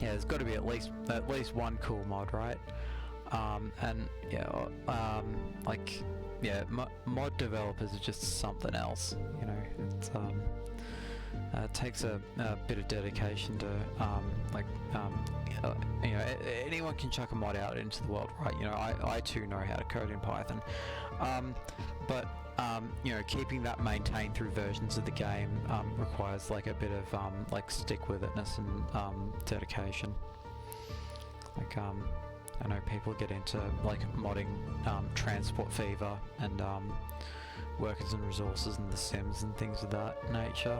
yeah, there's got to be at least one cool mod, right? And yeah, yeah, mod developers are just something else, you know. It's takes a bit of dedication to you know, anyone can chuck a mod out into the world, right? You know, I too know how to code in Python, but you know, keeping that maintained through versions of the game requires like a bit of like stick-with-itness and dedication. Like I know people get into like modding Transport Fever and Workers and Resources and The Sims and things of that nature.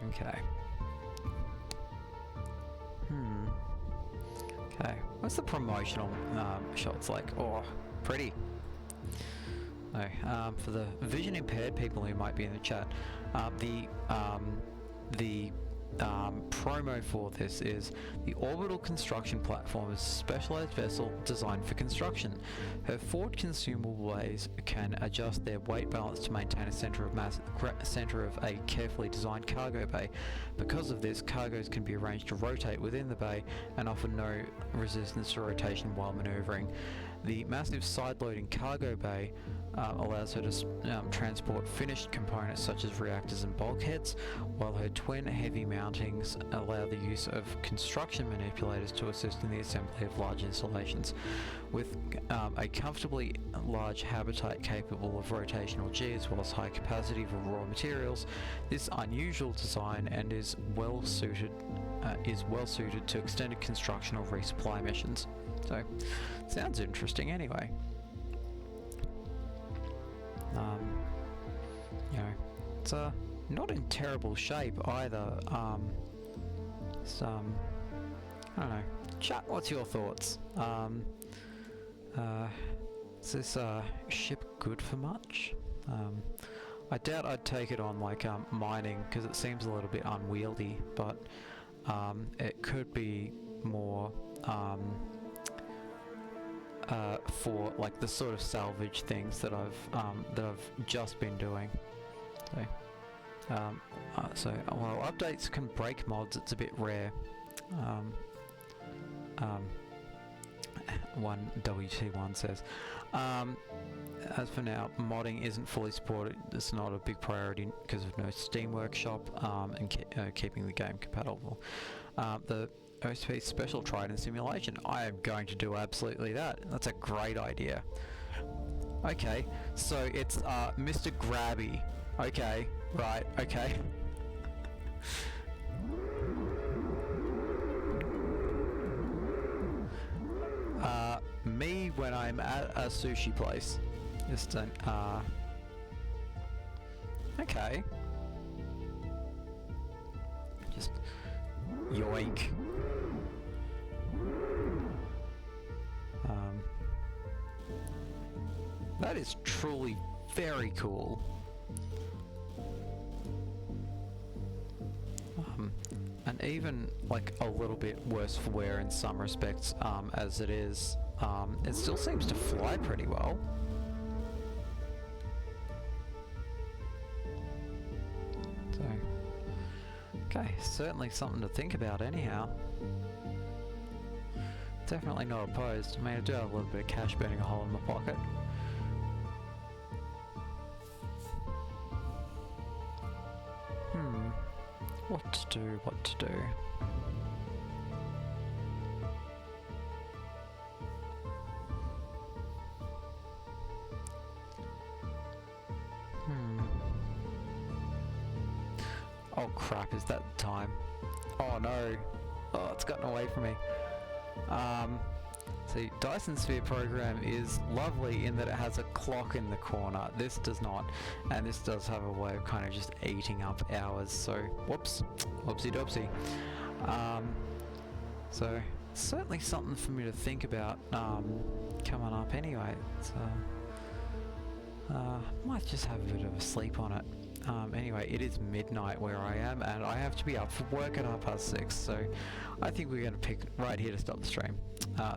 Okay. Okay. What's the promotional shots like? Oh, pretty. No. For the vision impaired people who might be in the chat, the promo for this is: the orbital construction platform is a specialized vessel designed for construction. Her forward consumable bays can adjust their weight balance to maintain a center of a carefully designed cargo bay. Because of this, cargoes can be arranged to rotate within the bay and offer no resistance to rotation while maneuvering. The massive side-loading cargo bay allows her to transport finished components such as reactors and bulkheads, while her twin heavy mountings allow the use of construction manipulators to assist in the assembly of large installations. With a comfortably large habitat capable of rotational G as well as high capacity for raw materials, this unusual design and is well suited to extended construction or resupply missions. So, sounds interesting anyway. You know, it's not in terrible shape either. It's, I don't know. Chat, what's your thoughts? Is this ship good for much? I doubt I'd take it on like mining, because it seems a little bit unwieldy, but it could be more for like the sort of salvage things that I've just been doing. So, while updates can break mods, it's a bit rare. One WT1 says, as for now, modding isn't fully supported. It's not a big priority because of no Steam Workshop and keeping the game compatible. The OSP Special Trident Simulation. I am going to do absolutely that. That's a great idea. Okay, so it's Mr. Grabby. Okay, right, okay. Me when I'm at a sushi place. Just don't, okay. Just yoink. That is truly very cool. And even like a little bit worse for wear in some respects, as it is, it still seems to fly pretty well. So, okay, certainly something to think about anyhow. Definitely not opposed. I mean, I do have a little bit of cash burning a hole in my pocket. What to do, what to do. Oh crap, is that the time? Oh no. Oh, it's gotten away from me. See, Dyson Sphere program is lovely in that it has a clock in the corner. This does not, and this does have a way of kind of just eating up hours, so whoops, whoopsie doopsie. So certainly something for me to think about coming up anyway. So might just have a bit of a sleep on it. Anyway, it is midnight where I am, and I have to be up for work at 6:30, so I think we're going to pick right here to stop the stream.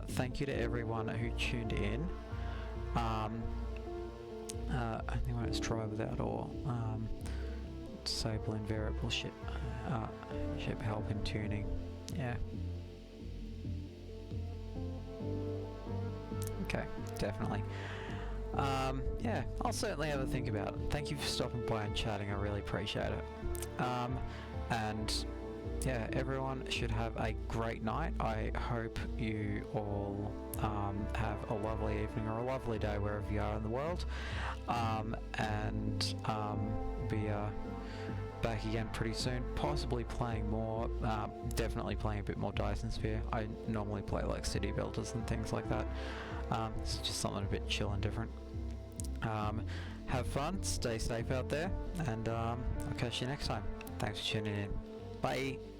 Thank you to everyone who tuned in. I think let's try without or disable invariable ship help in tuning. Yeah. Okay, definitely. Yeah, I'll certainly have a think about it. Thank you for stopping by and chatting. I really appreciate it. And yeah, everyone should have a great night. I hope you all have a lovely evening or a lovely day wherever you are in the world. And be back again pretty soon, possibly playing more, definitely playing a bit more Dyson Sphere. I normally play like City Builders and things like that. It's just something a bit chill and different. Have fun, stay safe out there, and I'll catch you next time. Thanks for tuning in. Bye!